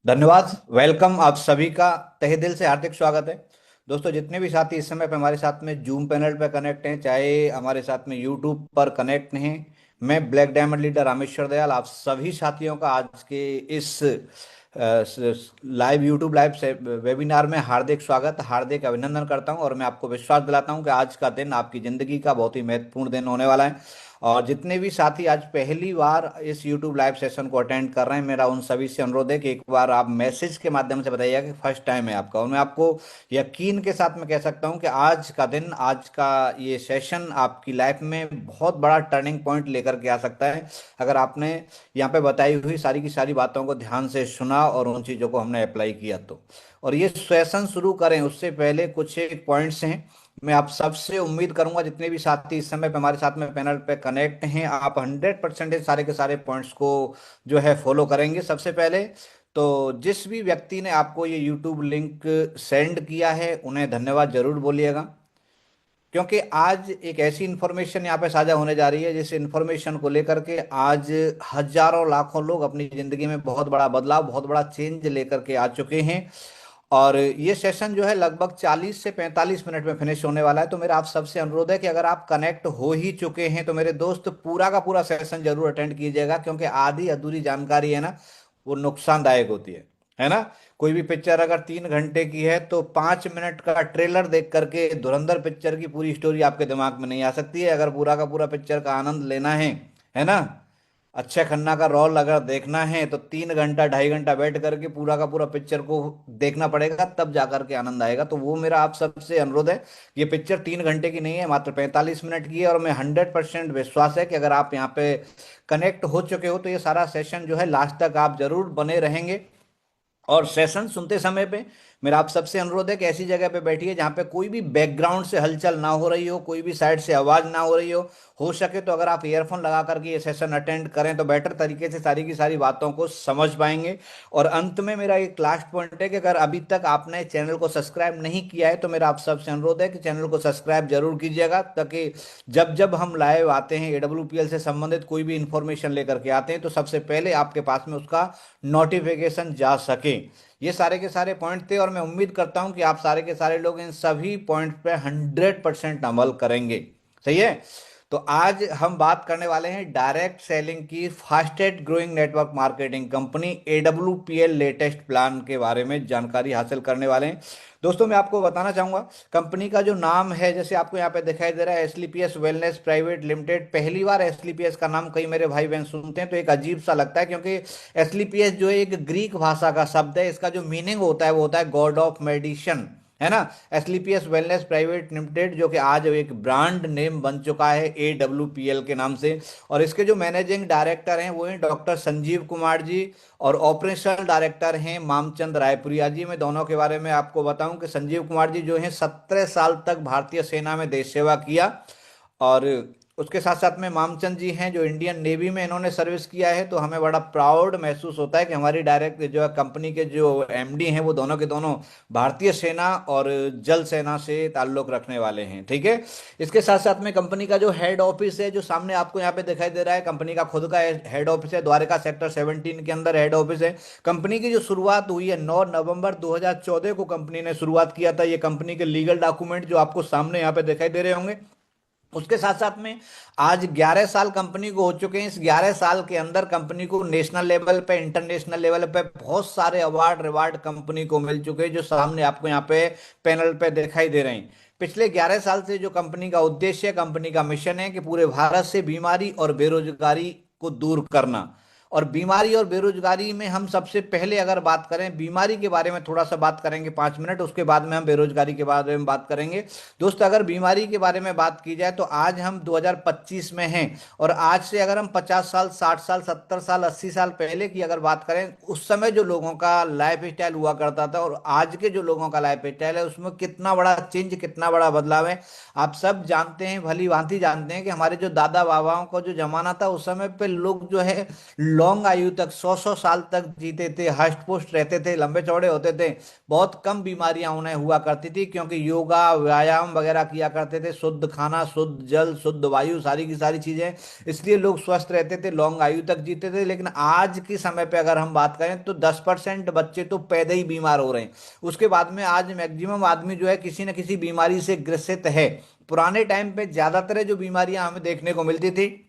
धन्यवाद। वेलकम आप सभी का तहे दिल से हार्दिक स्वागत है। दोस्तों, जितने भी साथी इस समय पे हमारे साथ में जूम पैनल पे कनेक्ट हैं, चाहे हमारे साथ में यूट्यूब पर कनेक्ट हैं, मैं black diamond leader Rameshwar Dayal आप सभी साथियों का आज के इस लाइव यूट्यूब लाइव से वेबिनार में हार्दिक स्वागत, हार्दिक अभिनंदन करता हूं। और मैं आपको विश्वास दिलाता हूं कि आज का दिन आपकी ज़िंदगी का बहुत ही महत्वपूर्ण दिन होने वाला है। और जितने भी साथी आज पहली बार इस YouTube लाइव सेशन को अटेंड कर रहे हैं, मेरा उन सभी से अनुरोध है कि एक बार आप मैसेज के माध्यम से बताइएगा कि फर्स्ट टाइम है आपका। और मैं आपको यकीन के साथ में कह सकता हूं कि आज का दिन, आज का ये सेशन आपकी लाइफ में बहुत बड़ा टर्निंग पॉइंट लेकर के आ सकता है, अगर आपने यहाँ पे बताई हुई सारी की सारी बातों को ध्यान से सुना और उन चीज़ों को हमने अप्लाई किया तो। और ये सेशन शुरू करें उससे पहले कुछ एक पॉइंट्स हैं। मैं आप सबसे उम्मीद करूंगा, जितने भी साथी इस समय पे हमारे साथ में पैनल पे कनेक्ट हैं, आप 100% सारे के सारे पॉइंट्स को जो है फॉलो करेंगे। सबसे पहले तो जिस भी व्यक्ति ने आपको ये यूट्यूब लिंक सेंड किया है उन्हें धन्यवाद जरूर बोलिएगा, क्योंकि आज एक ऐसी इन्फॉर्मेशन यहाँ पे साझा होने जा रही है जिस इन्फॉर्मेशन को लेकर के आज हजारों लाखों लोग अपनी जिंदगी में बहुत बड़ा बदलाव, बहुत बड़ा चेंज लेकर के आ चुके हैं। और ये सेशन जो है लगभग 40 से 45 मिनट में फिनिश होने वाला है। तो मेरा आप सबसे अनुरोध है कि अगर आप कनेक्ट हो ही चुके हैं तो मेरे दोस्त पूरा का पूरा सेशन जरूर अटेंड कीजिएगा, क्योंकि आधी अधूरी जानकारी है ना, वो नुकसानदायक होती है ना। कोई भी पिक्चर अगर 3 घंटे की है तो 5 मिनट का ट्रेलर देख करके धुरंधर पिक्चर की पूरी स्टोरी आपके दिमाग में नहीं आ सकती है। अगर पूरा का पूरा पिक्चर का आनंद लेना है ना, अक्षय खन्ना का रोल अगर देखना है तो 3 घंटा 2.5 घंटा बैठ करके पूरा का पूरा पिक्चर को देखना पड़ेगा, तब जाकर के आनंद आएगा। तो वो मेरा आप सबसे अनुरोध है। ये पिक्चर 3 घंटे की नहीं है, मात्र 45 मिनट की है। और मैं 100% विश्वास है कि अगर आप यहाँ पे कनेक्ट हो चुके हो तो ये सारा सेशन जो है लास्ट तक आप जरूर बने रहेंगे। और सेशन सुनते समय पे मेरा आप सबसे अनुरोध है कि ऐसी जगह पे बैठिए जहाँ पे कोई भी बैकग्राउंड से हलचल ना हो रही हो, कोई भी साइड से आवाज ना हो रही हो सके तो अगर आप ईयरफोन लगा करके ये सेशन अटेंड करें तो बेटर तरीके से सारी की सारी बातों को समझ पाएंगे। और अंत में मेरा एक लास्ट पॉइंट है कि अगर अभी तक आपने चैनल को सब्सक्राइब नहीं किया है तो मेरा आप सबसे अनुरोध है कि चैनल को सब्सक्राइब जरूर कीजिएगा, ताकि जब जब हम लाइव आते हैं एडब्ल्यूपीएल से संबंधित कोई भी इंफॉर्मेशन लेकर के आते हैं तो सबसे पहले आपके पास में उसका नोटिफिकेशन जा सके। ये सारे के सारे पॉइंट थे और मैं उम्मीद करता हूं कि आप सारे के सारे लोग इन सभी पॉइंट पे 100% अमल करेंगे। सही है। तो आज हम बात करने वाले हैं डायरेक्ट सेलिंग की fastest growing network marketing company AWPL latest plan के बारे में जानकारी हासिल करने वाले हैं। दोस्तों, मैं आपको बताना चाहूंगा कंपनी का जो नाम है, जैसे आपको यहाँ पे दिखाई दे रहा है, एसलीपीएस वेलनेस प्राइवेट लिमिटेड। पहली बार एसलीपीएस का नाम कई मेरे भाई बहन सुनते हैं तो एक अजीब सा लगता है, क्योंकि एसलीपीएस जो है एक ग्रीक भाषा का शब्द है। इसका जो मीनिंग होता है वो होता है गॉड ऑफ मेडिसिन, है ना। एसलीपीएस वेलनेस प्राइवेट लिमिटेड जो कि आज एक ब्रांड नेम बन चुका है AWPL के नाम से। और इसके जो मैनेजिंग डायरेक्टर हैं वो हैं डॉक्टर संजीव कुमार जी, और ऑपरेशनल डायरेक्टर हैं मामचंद रायपुरिया जी। मैं दोनों के बारे में आपको बताऊं कि संजीव कुमार जी जो हैं 17 साल तक भारतीय सेना में देश सेवा किया। और उसके साथ साथ में मामचंद जी हैं जो इंडियन नेवी में इन्होंने सर्विस किया है। तो हमें बड़ा प्राउड महसूस होता है कि हमारी डायरेक्ट जो है कंपनी के जो MD हैं वो दोनों के दोनों भारतीय सेना और जल सेना से ताल्लुक रखने वाले हैं। ठीक है। इसके साथ साथ में कंपनी का जो हेड ऑफिस है, जो सामने आपको यहाँ पे दिखाई दे रहा है, कंपनी का खुद का हेड ऑफिस है, द्वारका सेक्टर 17 के अंदर हेड ऑफिस है। कंपनी की जो शुरुआत हुई है 9 नवंबर 2014 को कंपनी ने शुरुआत किया था। ये कंपनी के लीगल डॉक्यूमेंट जो आपको सामने यहाँ पे दिखाई दे रहे होंगे। उसके साथ साथ में आज 11 साल कंपनी को हो चुके हैं। इस 11 साल के अंदर कंपनी को नेशनल लेवल पे, इंटरनेशनल लेवल पे बहुत सारे अवार्ड रिवार्ड कंपनी को मिल चुके हैं, जो सामने आपको यहाँ पे पैनल पे दिखाई दे रहे हैं। पिछले 11 साल से जो कंपनी का उद्देश्य, कंपनी का मिशन है कि पूरे भारत से बीमारी और बेरोजगारी को दूर करना। और बीमारी और बेरोजगारी में हम सबसे पहले अगर बात करें, बीमारी के बारे में थोड़ा सा बात करेंगे 5 मिनट, उसके बाद में हम बेरोजगारी के बारे में बात करेंगे। दोस्तों, अगर बीमारी के बारे में बात की जाए तो आज हम 2025 में हैं। और आज से अगर हम 50 साल, 60 साल, 70 साल, 80 साल पहले की अगर बात करें, उस समय जो लोगों का लाइफ स्टाइल हुआ करता था और आज के जो लोगों का लाइफ स्टाइल है उसमें कितना बड़ा चेंज, कितना बड़ा बदलाव है, आप सब जानते हैं, भली भांति जानते हैं कि हमारे जो दादा बाबाओं का जो जमाना था उस समय पे लोग जो है लॉन्ग आयु तक 100-100 साल तक जीते थे, हष्ट पुष्ट रहते थे, लंबे चौड़े होते थे। बहुत कम बीमारियां उन्हें हुआ करती थी, क्योंकि योगा व्यायाम वगैरह किया करते थे, शुद्ध खाना, शुद्ध जल, शुद्ध वायु, सारी की सारी चीजें, इसलिए लोग स्वस्थ रहते थे, लॉन्ग आयु तक जीते थे। लेकिन आज के समय पे अगर हम बात करें तो 10% बच्चे तो पैदा ही बीमार हो रहे हैं। उसके बाद में आज मैक्सिमम आदमी जो है किसी न किसी बीमारी से ग्रसित है। पुराने टाइम पे ज्यादातर जो बीमारियां हमें देखने को मिलती थी,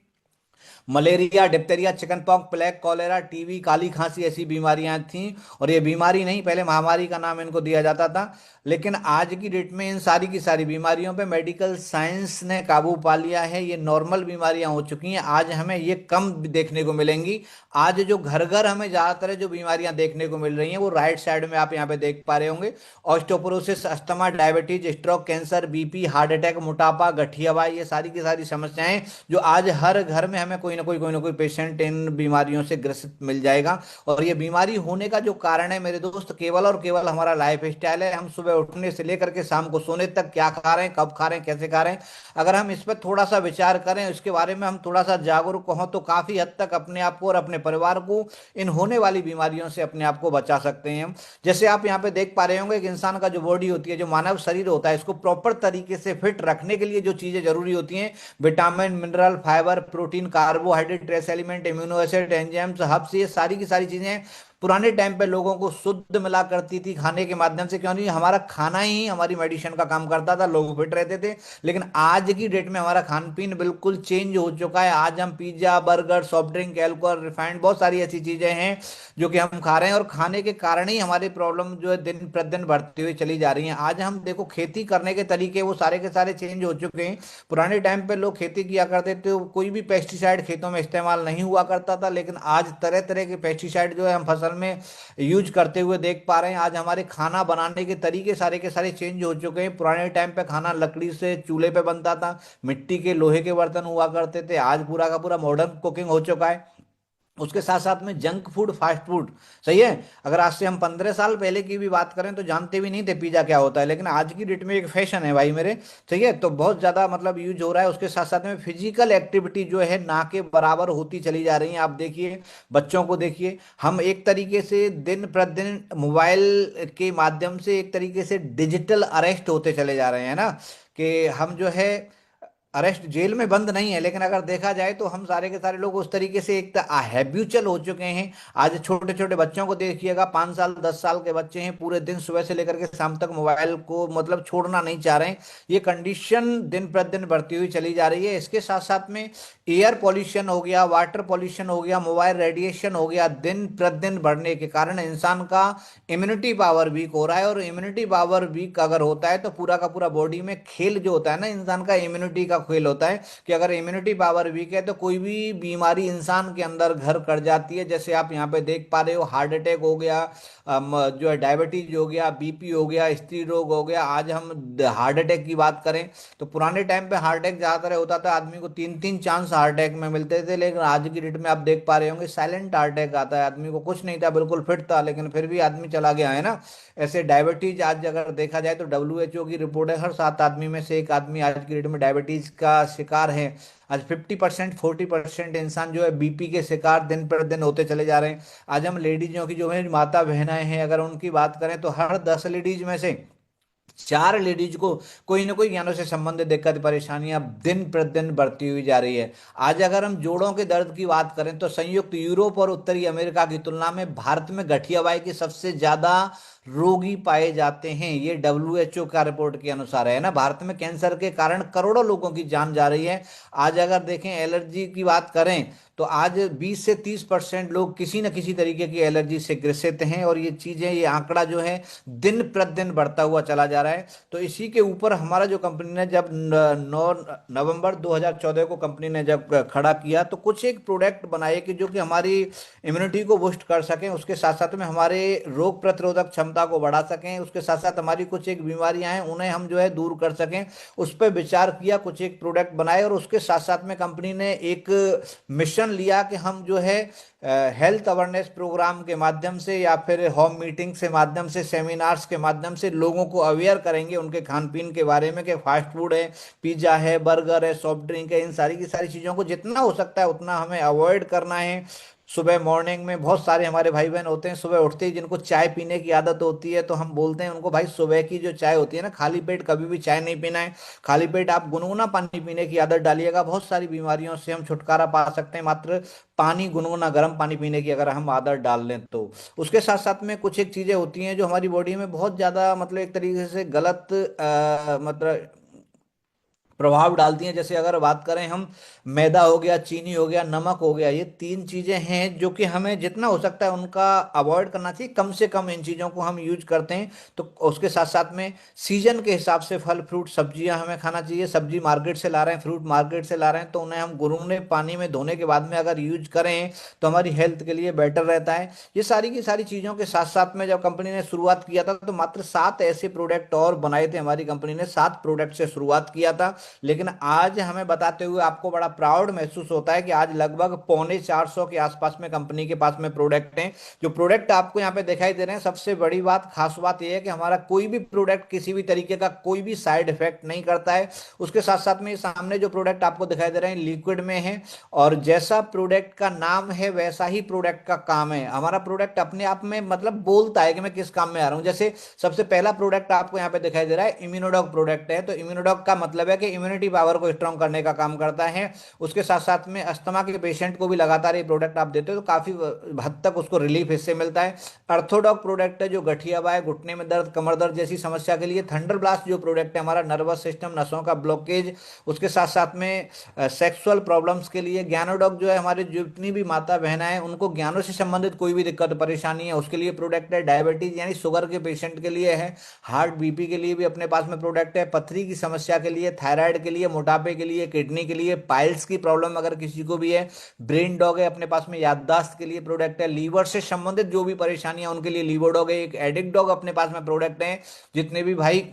malaria, diphtheria, chicken pox, plague, cholera, TB, काली खांसी, ऐसी बीमारियां थीं। और ये बीमारी नहीं, पहले महामारी का नाम इनको दिया जाता था। लेकिन आज की डेट में इन सारी की सारी बीमारियों पे मेडिकल साइंस ने काबू पा लिया है। ये नॉर्मल बीमारियां हो चुकी हैं, आज हमें ये कम देखने को मिलेंगी। आज जो घर घर हमें ज्यादातर जो बीमारियां देखने को मिल रही हैं, वो राइट साइड में आप यहाँ पे देख पा रहे होंगे। Osteoporosis, asthma, diabetes, stroke, cancer, BP, heart attack, मोटापा, गठियावाई, ये सारी की सारी समस्याएं जो आज हर घर में हमें कोई ना कोई पेशेंट इन बीमारियों से ग्रसित मिल जाएगा। और ये बीमारी होने का जो कारण है मेरे दोस्त, केवल और केवल हमारा लाइफ स्टाइल है। हम सुबह उठने से लेकर के शाम को सोने तक क्या खा रहे हैं, कब खा रहे हैं, कैसे खा रहे हैं, अगर हम इस पर थोड़ा सा विचार करें, इसके बारे में हम थोड़ा सा जागरूक हों, तो काफी हद तक अपने आप को और अपने परिवार को इन होने वाली बीमारियों से अपने आप को बचा सकते हैं हम। जैसे आप यहाँ पे देख पा रहे होंगे, एक इंसान का जो बॉडी होती है, जो मानव शरीर होता है, इसको प्रॉपर तरीके से फिट रखने के लिए जो चीजें जरूरी होती हैं, vitamin, mineral, fibre, protein, carbohydrate, trace element, immuno acid, enzymes, herbs, ये सारी की सारी चीजें पुराने टाइम पे लोगों को शुद्ध मिला करती थी खाने के माध्यम से। क्यों नहीं, हमारा खाना ही हमारी मेडिसिन का काम करता था, लोग फिट रहते थे। लेकिन आज की डेट में हमारा खान पीन बिल्कुल चेंज हो चुका है। आज हम pizza, burger, soft drink, alcohol, refined, बहुत सारी ऐसी चीजें हैं जो कि हम खा रहे हैं, और खाने के कारण ही हमारी प्रॉब्लम जो है दिन प्रतिदिन बढ़ती हुई चली जा रही है। आज हम देखो, खेती करने के तरीके वो सारे के सारे चेंज हो चुके हैं। पुराने टाइम पे लोग खेती किया करते थे, कोई भी पेस्टिसाइड खेतों में इस्तेमाल नहीं हुआ करता था। लेकिन आज तरह तरह के पेस्टिसाइड जो है हम फसल में यूज करते हुए देख पा रहे हैं। आज हमारे खाना बनाने के तरीके सारे के सारे चेंज हो चुके हैं। पुराने टाइम पे खाना लकड़ी से चूल्हे पे बनता था, मिट्टी के लोहे के बर्तन हुआ करते थे। आज पूरा का पूरा मॉडर्न कुकिंग हो चुका है। उसके साथ साथ में जंक फूड, फास्ट फूड, सही है। अगर आज से हम 15 साल पहले की भी बात करें तो जानते भी नहीं थे पिज्जा क्या होता है, लेकिन आज की डेट में एक फैशन है भाई मेरे, ठीक है। तो बहुत ज्यादा मतलब यूज हो रहा है। उसके साथ साथ में फिजिकल एक्टिविटी जो है ना के बराबर होती चली जा रही है। आप देखिए, बच्चों को देखिए, हम एक तरीके से दिन प्रतिदिन मोबाइल के माध्यम से एक तरीके से डिजिटल अरेस्ट होते चले जा रहे हैं ना, कि हम जो है अरेस्ट, जेल में बंद नहीं है, लेकिन अगर देखा जाए तो हम सारे के सारे लोग उस तरीके से एक हैबिचुअल हो चुके हैं। आज छोटे छोटे बच्चों को देखिएगा, 5 साल 10 साल के बच्चे हैं, पूरे दिन सुबह से लेकर के शाम तक मोबाइल को मतलब छोड़ना नहीं चाह रहे हैं। ये कंडीशन दिन प्रतिदिन बढ़ती हुई चली जा रही है। इसके साथ साथ में एयर पॉल्यूशन हो गया, वाटर पॉल्यूशन हो गया, मोबाइल रेडिएशन हो गया। दिन प्रतिदिन बढ़ने के कारण इंसान का इम्यूनिटी पावर वीक हो रहा है। और इम्यूनिटी पावर वीक अगर होता है तो पूरा का पूरा बॉडी में खेल जो होता है ना, इंसान का इम्यूनिटी का खेल होता है, कि अगर इम्यूनिटी पावर वीक है तो कोई भी बीमारी इंसान के अंदर घर कर जाती है। जैसे आप यहाँ पे देख पा रहे हो, हार्ट अटैक हो गया, जो है डायबिटीज हो गया, बीपी हो गया, स्त्री रोग हो गया। आज हम हार्ट अटैक की बात करें तो पुराने टाइम पे हार्ट अटैक ज्यादातर होता था, आदमी को 3-3 चांस हार्ट अटैक में मिलते थे। लेकिन आज की डेट में आप देख पा रहे होंगे, साइलेंट हार्ट अटैक आता है, आदमी को कुछ नहीं था, बिल्कुल फिट था, लेकिन फिर भी आदमी चला गया है ना। ऐसे डायबिटीज आज अगर देखा जाए तो WHO की रिपोर्ट है, हर 7 आदमी में से एक आदमी आज की डेट में डायबिटीज का शिकार है। आज 50% 40% इंसान जो है बीपी के शिकार दिन पर दिन होते चले जा रहे हैं। आज हम लेडीजों की, जो है माता बहनाएं हैं, अगर उनकी बात करें तो हर 10 लेडीज में से 4 लेडीज को कोई ना कोई ज्ञानों से संबंधित दिक्कत परेशानियां दिन प्रतिदिन बढ़ती हुई जा रही है। आज अगर हम जोड़ों के दर्द की बात करें तो संयुक्त यूरोप और उत्तरी अमेरिका की तुलना में भारत में गठियावाई के सबसे ज्यादा रोगी पाए जाते हैं। ये WHO का रिपोर्ट के अनुसार है ना। भारत में कैंसर के कारण करोड़ों लोगों की जान जा रही है। आज अगर देखें एलर्जी की बात करें तो आज 20 से 30% लोग किसी न किसी तरीके की एलर्जी से ग्रसित हैं। और ये चीजें, ये आंकड़ा जो है दिन प्रतिदिन बढ़ता हुआ चला जा रहा है। तो इसी के ऊपर हमारा जो कंपनी ने जब 9 नवंबर 2014 को कंपनी ने जब खड़ा किया तो कुछ एक प्रोडक्ट बनाए कि जो कि हमारी इम्यूनिटी को बूस्ट कर सकें, उसके साथ साथ में हमारे रोग प्रतिरोधक क्षमता को बढ़ा सकें, उसके साथ साथ हमारी कुछ एक बीमारियां हैं उन्हें हम जो है दूर कर सकें। उस पर विचार किया, कुछ एक प्रोडक्ट बनाए, और उसके साथ साथ में कंपनी ने एक मिशन लिया कि हम जो है हेल्थ अवेयरनेस प्रोग्राम के माध्यम से या फिर होम मीटिंग के माध्यम से, सेमिनार्स के माध्यम से लोगों को अवेयर करेंगे उनके खान पीन के बारे में, कि फास्ट फूड है, पिज्जा है, बर्गर है, सॉफ्ट ड्रिंक है, इन सारी की सारी चीज़ों को जितना हो सकता है उतना हमें अवॉइड करना है। सुबह मॉर्निंग में बहुत सारे हमारे भाई बहन होते हैं सुबह उठते ही जिनको चाय पीने की आदत होती है, तो हम बोलते हैं उनको भाई सुबह की जो चाय होती है ना, खाली पेट कभी भी चाय नहीं पीना है। खाली पेट आप गुनगुना पानी पीने की आदत डालिएगा, बहुत सारी बीमारियों से हम छुटकारा पा सकते हैं मात्र पानी, गुनगुना गर्म पानी पीने की अगर हम आदत डाल लें तो। उसके साथ साथ में कुछ एक चीजें होती हैं जो हमारी बॉडी में बहुत ज्यादा मतलब एक तरीके से गलत मतलब प्रभाव डालती हैं। जैसे अगर बात करें हम, मैदा हो गया, चीनी हो गया, नमक हो गया, ये तीन चीजें हैं जो कि हमें जितना हो सकता है उनका अवॉइड करना चाहिए, कम से कम इन चीजों को हम यूज करते हैं। तो उसके साथ साथ में सीजन के हिसाब से फल फ्रूट सब्जियां हमें खाना चाहिए। सब्जी मार्केट से ला रहे हैं, फ्रूट मार्केट से ला रहे हैं, तो उन्हें हम गुनगुने पानी में धोने के बाद में अगर यूज करें तो हमारी हेल्थ के लिए बेटर रहता है। ये सारी की सारी चीजों के साथ साथ में जब कंपनी ने शुरुआत किया था तो मात्र 7 ऐसे प्रोडक्ट और बनाए थे। हमारी कंपनी ने 7 प्रोडक्ट से शुरुआत किया था, लेकिन आज हमें बताते हुए आपको बड़ा प्राउड महसूस होता है कि आज लगभग पौने 400 के आसपास में कंपनी के पास में प्रोडक्ट हैं। जो प्रोडक्ट आपको यहाँ पे दिखाई दे रहे हैं, सबसे बड़ी बात, खास बात यह है कि हमारा कोई भी प्रोडक्ट किसी भी तरीके का कोई भी साइड इफेक्ट नहीं करता है। उसके साथ साथ में सामने जो प्रोडक्ट आपको दिखाई दे रहे हैं लिक्विड में है, और जैसा प्रोडक्ट का नाम है वैसा ही प्रोडक्ट का काम है। हमारा प्रोडक्ट अपने आप में मतलब बोलता है कि मैं किस काम में आ रहा हूँ। जैसे सबसे पहला प्रोडक्ट आपको यहाँ पे दिखाई दे रहा है इम्यूनोडॉक प्रोडक्ट है, तो इम्यूनोडॉक का मतलब है कि इम्यूनिटी पावर को स्ट्रॉन्ग करने का काम करता है। उसके साथ साथ में अस्थमा के पेशेंट को भी लगातार ये प्रोडक्ट आप देते हो तो काफी हद तक उसको रिलीफ इससे मिलता है। अर्थोडॉक प्रोडक्ट है जो गठिया बाय, घुटने में दर्द, कमर दर्द जैसी समस्या के लिए। थंडर ब्लास्ट जो प्रोडक्ट है हमारा नर्वस सिस्टम, नसों का ब्लॉकेज, उसके साथ साथ में सेक्सुअल प्रॉब्लम्स के लिए। ज्ञानोडॉक जो है हमारे जितनी भी माता बहना है उनको ज्ञानों से संबंधित कोई भी दिक्कत परेशानी है उसके लिए प्रोडक्ट है। डायबिटीज यानी शुगर के पेशेंट के लिए है। हार्ट बीपी के लिए भी अपने पास में प्रोडक्ट है। पथरी की समस्या के लिए, थायराइड के लिए, मोटापे के लिए, किडनी के लिए, पाइल्स की प्रॉब्लम अगर किसी को भी है। ब्रेन डॉग है अपने पास में, याददाश्त के लिए प्रोडक्ट है। लीवर से संबंधित जो भी परेशानियां उनके लिए लीवर डॉग है। एक एडिक्ट डॉग अपने पास में प्रोडक्ट है। जितने भी भाई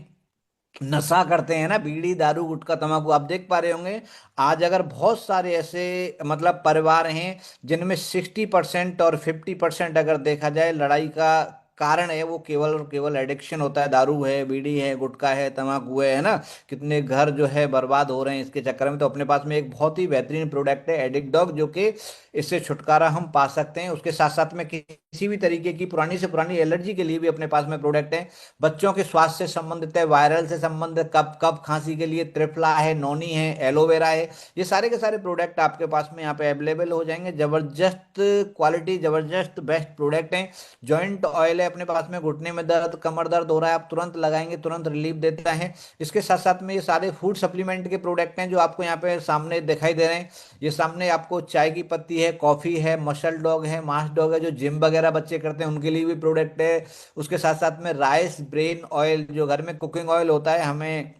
नशा करते हैं ना, बीड़ी दारू गुटखा तंबाकू, आप देख पा रहे होंगे आज अगर बहुत सारे ऐसे मतलब परिवार हैं जिनमें 60% और 50% अगर देखा जाए लड़ाई का कारण है वो केवल और केवल एडिक्शन होता है। दारू है, बीड़ी है, गुटखा है, तंबाकू है ना। कितने घर जो है बर्बाद हो रहे हैं इसके चक्कर में। तो अपने पास में एक बहुत ही बेहतरीन प्रोडक्ट है एडिक्ट डॉग, जो कि इससे छुटकारा हम पा सकते हैं। उसके साथ साथ में किसी भी तरीके की पुरानी से पुरानी एलर्जी के लिए भी अपने पास में प्रोडक्ट है। बच्चों के स्वास्थ्य से संबंधित है, वायरल से संबंधित, कफ कफ खांसी के लिए त्रिफला है, नोनी है, एलोवेरा है। ये सारे के सारे प्रोडक्ट आपके पास में यहाँ पे अवेलेबल हो जाएंगे। जबरदस्त क्वालिटी, जबरदस्त बेस्ट प्रोडक्ट हैं। जॉइंट ऑयल है अपने पास में, घुटने में दर्द, कमर दर्द हो रहा है आप तुरंत लगाएंगे तुरंत रिलीफ देता है। इसके साथ साथ में ये सारे फूड सप्लीमेंट के प्रोडक्ट हैं जो आपको यहाँ पे सामने दिखाई दे रहे हैं। ये सामने आपको चाय की पत्ती है, कॉफी है, मसल डॉग है, मास डॉग है, जो जिम वगैरह बच्चे करते हैं उनके लिए भी प्रोडक्ट है। उसके साथ साथ में राइस ब्रेन ऑयल, जो घर में कुकिंग ऑयल होता है, हमें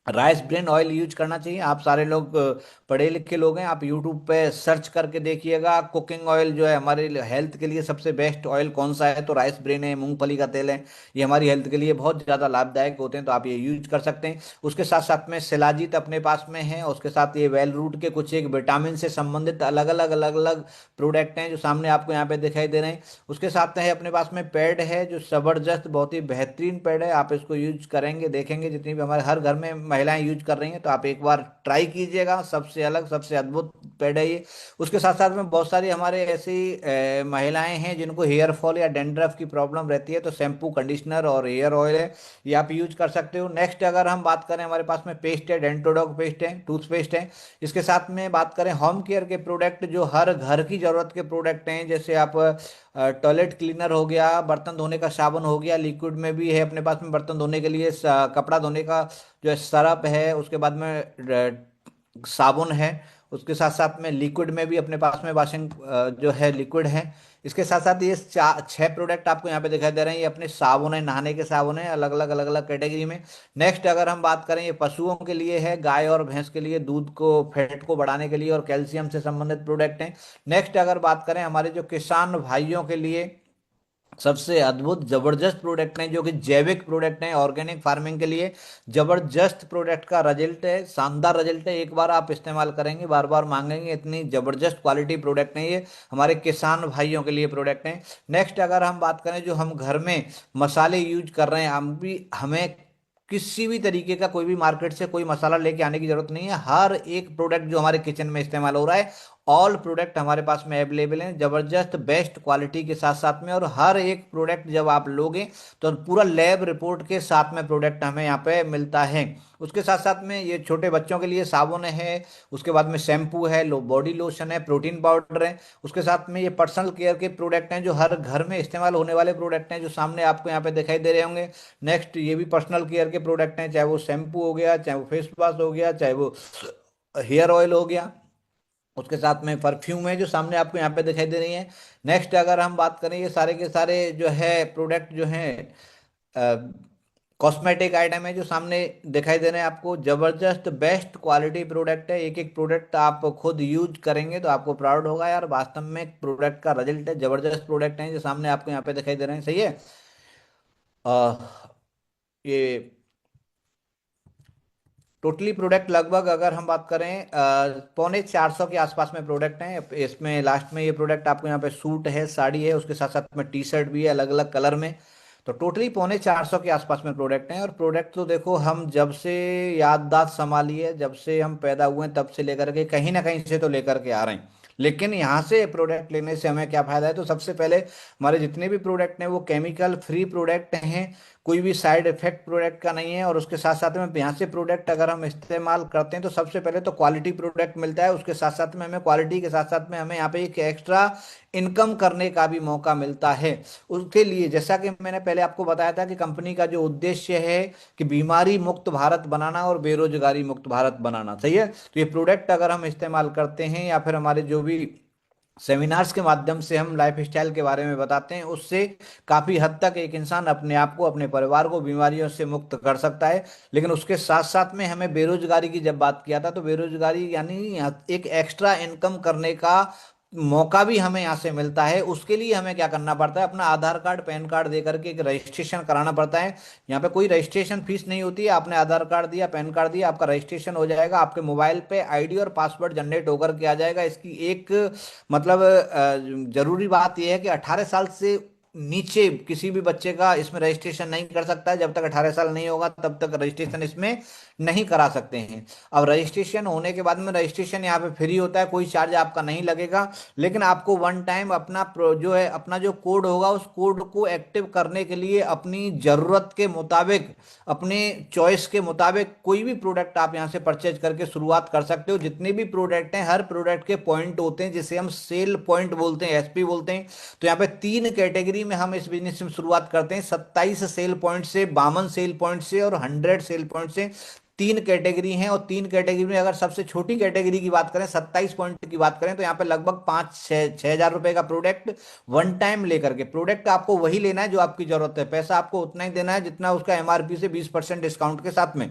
राइस ब्रेन ऑयल यूज करना चाहिए। आप सारे लोग पढ़े लिखे लोग हैं, आप यूट्यूब पे सर्च करके देखिएगा कुकिंग ऑयल जो है हमारे हेल्थ के लिए सबसे बेस्ट ऑयल कौन सा है, तो राइस ब्रेन है, मूंगफली का तेल है। ये हमारी हेल्थ के लिए बहुत ज़्यादा लाभदायक होते हैं, तो आप ये यूज कर सकते हैं। उसके साथ साथ में शिलाजीत अपने पास में है। उसके साथ ये वेल रूट के कुछ एक विटामिन से संबंधित अलग अलग प्रोडक्ट हैं जो सामने आपको यहाँ पे दिखाई दे रहे हैं। उसके साथ है अपने पास में पैड है जो जबरदस्त बहुत ही बेहतरीन पैड है। आप इसको यूज करेंगे देखेंगे जितनी भी हमारे हर घर में महिलाएं यूज कर रही हैं, तो आप एक बार ट्राई कीजिएगा। सबसे अलग सबसे अद्भुत पैड है ये। उसके साथ साथ में बहुत सारी हमारे ऐसी महिलाएं हैं जिनको हेयर फॉल या डेंड्रफ की प्रॉब्लम रहती है, तो शैम्पू, कंडीशनर और हेयर ऑयल है, ये आप यूज कर सकते हो। नेक्स्ट अगर हम बात करें, हमारे पास में पेस्ट है, डेंटोडॉग पेस्ट है, टूथपेस्ट है। इसके साथ में बात करें होम केयर के प्रोडक्ट जो हर घर की जरूरत के प्रोडक्ट हैं, जैसे आप टॉयलेट क्लीनर हो गया, बर्तन धोने का साबुन हो गया, लिक्विड में भी है अपने पास में, बर्तन धोने के लिए कपड़ा धोने का जो है सरफ है, उसके बाद में साबुन है। उसके साथ साथ में लिक्विड में भी अपने पास में वॉशिंग जो है लिक्विड है। इसके साथ साथ ये 6 प्रोडक्ट आपको यहाँ पे दिखाई दे रहे हैं। ये अपने साबुन है, नहाने के साबुन है, अलग अलग कैटेगरी में। नेक्स्ट अगर हम बात करें, ये पशुओं के लिए है, गाय और भैंस के लिए, दूध को फैट को बढ़ाने के लिए और कैल्शियम से संबंधित प्रोडक्ट हैं। नेक्स्ट अगर बात करें हमारे जो किसान भाइयों के लिए, सबसे अद्भुत जबरदस्त प्रोडक्ट हैं जो कि जैविक प्रोडक्ट हैं ऑर्गेनिक फार्मिंग के लिए। जबरदस्त प्रोडक्ट का रिजल्ट है, शानदार रिजल्ट है। एक बार आप इस्तेमाल करेंगे बार बार मांगेंगे, इतनी जबरदस्त क्वालिटी प्रोडक्ट है ये, हमारे किसान भाइयों के लिए प्रोडक्ट हैं। नेक्स्ट अगर हम बात करें, जो हम घर में मसाले यूज कर रहे हैं, हम भी हमें किसी भी तरीके का कोई भी मार्केट से कोई मसाला लेके आने की जरूरत नहीं है। हर एक प्रोडक्ट जो हमारे किचन में इस्तेमाल हो रहा है ऑल प्रोडक्ट हमारे पास में अवेलेबल हैं, ज़बरदस्त बेस्ट क्वालिटी के साथ साथ में। और हर एक प्रोडक्ट जब आप लोगे तो पूरा लैब रिपोर्ट के साथ में प्रोडक्ट हमें यहाँ पे मिलता है। उसके साथ साथ में ये छोटे बच्चों के लिए साबुन है, उसके बाद में शैम्पू है, बॉडी लोशन है, प्रोटीन पाउडर है। उसके साथ में ये पर्सनल केयर के प्रोडक्ट हैं जो हर घर में इस्तेमाल होने वाले प्रोडक्ट हैं, जो सामने आपको यहाँ पे दिखाई दे रहे होंगे। नेक्स्ट ये भी पर्सनल केयर के प्रोडक्ट हैं, चाहे वो शैम्पू हो गया, चाहे वो फेस वॉश हो गया, चाहे वो हेयर ऑयल हो गया। उसके साथ में परफ्यूम है जो सामने आपको यहाँ पे दिखाई दे रही है। नेक्स्ट अगर हम बात करें, ये सारे के सारे जो है प्रोडक्ट जो हैं कॉस्मेटिक आइटम है जो सामने दिखाई दे रहे हैं आपको। जबरदस्त बेस्ट क्वालिटी प्रोडक्ट है, एक एक प्रोडक्ट आप खुद यूज करेंगे तो आपको प्राउड होगा यार, वास्तव में प्रोडक्ट का रिजल्ट है। जबरदस्त प्रोडक्ट है जो सामने आपको यहाँ पे दिखाई दे रहे हैं, सही है। ये टोटली प्रोडक्ट लगभग अगर हम बात करें 450 के आसपास में प्रोडक्ट हैं। इसमें लास्ट में ये प्रोडक्ट आपको यहाँ पे सूट है, साड़ी है, उसके साथ साथ में टी शर्ट भी है अलग अलग कलर में। तो टोटली 450 के आसपास में प्रोडक्ट हैं। और प्रोडक्ट तो देखो, हम जब से याददाश्त संभाली है, जब से हम पैदा हुए हैं तब से लेकर के कहीं ना कहीं से तो लेकर के आ रहे हैं। लेकिन यहाँ से प्रोडक्ट लेने से हमें क्या फायदा है, तो सबसे पहले हमारे जितने भी प्रोडक्ट हैं वो केमिकल फ्री प्रोडक्ट हैं, कोई भी साइड इफेक्ट प्रोडक्ट का नहीं है। और उसके साथ साथ में यहाँ से प्रोडक्ट अगर हम इस्तेमाल करते हैं तो सबसे पहले तो क्वालिटी प्रोडक्ट मिलता है, उसके साथ साथ में हमें क्वालिटी के साथ साथ में हमें यहाँ पे एक एक्स्ट्रा इनकम करने का भी मौका मिलता है। उसके लिए जैसा कि मैंने पहले आपको बताया था कि कंपनी का जो उद्देश्य है कि बीमारी मुक्त भारत बनाना और बेरोजगारी मुक्त भारत बनाना, सही है। तो ये प्रोडक्ट अगर हम इस्तेमाल करते हैं या फिर हमारे जो भी सेमिनार्स के माध्यम से हम लाइफ स्टाइल के बारे में बताते हैं, उससे काफी हद तक एक इंसान अपने आप को, अपने परिवार को बीमारियों से मुक्त कर सकता है। लेकिन उसके साथ साथ में हमें बेरोजगारी की जब बात किया था, तो बेरोजगारी यानी एक एक्स्ट्रा इनकम करने का मौका भी हमें यहाँ से मिलता है। उसके लिए हमें क्या करना पड़ता है, अपना आधार कार्ड पैन कार्ड दे करके एक रजिस्ट्रेशन कराना पड़ता है। यहाँ पे कोई रजिस्ट्रेशन फीस नहीं होती है, आपने आधार कार्ड दिया, पैन कार्ड दिया, आपका रजिस्ट्रेशन हो जाएगा, आपके मोबाइल पे आईडी और पासवर्ड जनरेट होकर के आ जाएगा। इसकी एक मतलब जरूरी बात यह है कि 18 साल से नीचे किसी भी बच्चे का इसमें रजिस्ट्रेशन नहीं कर सकता है। जब तक 18 साल नहीं होगा तब तक रजिस्ट्रेशन इसमें नहीं करा सकते हैं। अब रजिस्ट्रेशन होने के बाद में रजिस्ट्रेशन यहाँ पे फ्री होता है, कोई चार्ज आपका नहीं लगेगा। लेकिन आपको वन टाइम अपना जो है, अपना जो कोड होगा उस कोड को एक्टिव करने के लिए अपनी ज़रूरत के मुताबिक, अपने चॉइस के मुताबिक कोई भी प्रोडक्ट आप यहाँ से परचेज करके शुरुआत कर सकते हो। जितने भी प्रोडक्ट हैं हर प्रोडक्ट के पॉइंट होते हैं, जिसे हम सेल पॉइंट बोलते हैं, एसपी बोलते हैं। तो यहाँ पे 3 कैटेगरी में हम इस बिजनेस में शुरुआत करते हैं, 27 सेल पॉइंट से, 52 सेल पॉइंट से और 100 सेल पॉइंट से। 3 कैटेगरी हैं। और 3 कैटेगरी में अगर सबसे छोटी कैटेगरी की बात करें, 27 पॉइंट की बात करें, तो यहाँ पे लगभग 5-6 हजार रुपए का प्रोडक्ट वन टाइम लेकर के, प्रोडक्ट आपको वही लेना है जो आपकी जरूरत है, पैसा आपको उतना ही देना है जितना उसका एमआरपी से 20% डिस्काउंट के साथ में।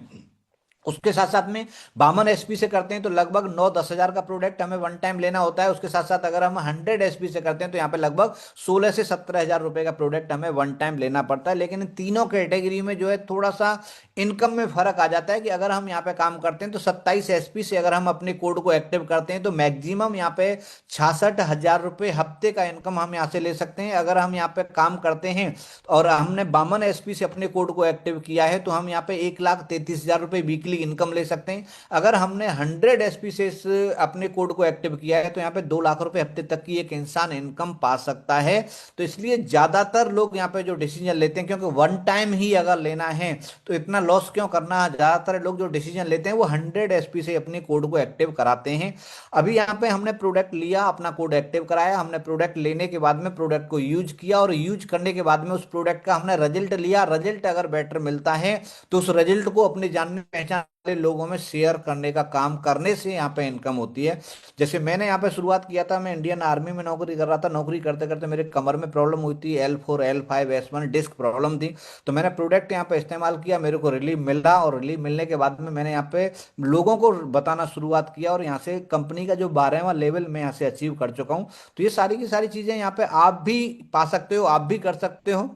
उसके साथ साथ में 52 एसपी से करते हैं तो लगभग 9-10 हजार का प्रोडक्ट हमें वन टाइम लेना होता है। उसके साथ साथ अगर हम 100 एसपी से करते हैं तो यहाँ पे लगभग 16 से 17 हजार रुपए का प्रोडक्ट हमें वन टाइम लेना पड़ता है। लेकिन इन तीनों कैटेगरी में जो है थोड़ा सा इनकम में फर्क आ जाता है कि अगर हम यहाँ पे काम करते हैं तो 27 एसपी से अगर हम अपने कोड को एक्टिव करते हैं तो मैक्सिमम यहाँ पे 66 हजार रुपये हफ्ते का इनकम हम यहाँ से ले सकते हैं। अगर हम यहाँ पे काम करते हैं और हमने 52 एसपी से अपने कोड को एक्टिव किया है तो हम यहाँ पे 1,33,000 रुपये वीकली इनकम ले सकते हैं। अगर हमने 100 एसपी से इस अपने कोड को एक्टिव किया है तो यहाँ पे 2 लाख रुपए हफ्ते तक की एक इंसान इनकम पा सकता है। तो इसलिए ज्यादातर लोग यहाँ पे जो डिसीजन लेते हैं, क्योंकि वन टाइम ही अगर लेना है तो इतना लॉस क्यों करना, ज्यादातर लोग जो डिसीजन लेते हैं वो 100 एसपी से अपने कोड को एक्टिव कराते हैं। अभी यहाँ पे हमने प्रोडक्ट लिया, अपना कोड एक्टिव कराया, हमने प्रोडक्ट लेने के बाद में प्रोडक्ट को यूज किया और यूज करने के बाद में उस प्रोडक्ट का हमने रिजल्ट लिया। रिजल्ट अगर बेटर मिलता है तो उस रिजल्ट को अपने जानने पहचान वाले लोगों में शेयर करने का काम करने से यहाँ पे इनकम होती है। जैसे मैंने यहाँ पे शुरुआत किया था, मैं इंडियन आर्मी में नौकरी कर रहा था, नौकरी करते करते मेरे कमर में प्रॉब्लम हुई थी, L4 L5 S1 disc problem थी। तो मैंने प्रोडक्ट यहाँ पे इस्तेमाल किया, मेरे को रिलीफ मिला और रिलीफ मिलने के बाद में मैंने यहाँ पे लोगों को बताना शुरुआत किया और यहाँ से कंपनी का जो 12वां लेवल मैं यहाँ से अचीव कर चुका हूँ। तो ये सारी की सारी चीजें यहाँ पे आप भी पा सकते हो, आप भी कर सकते हो।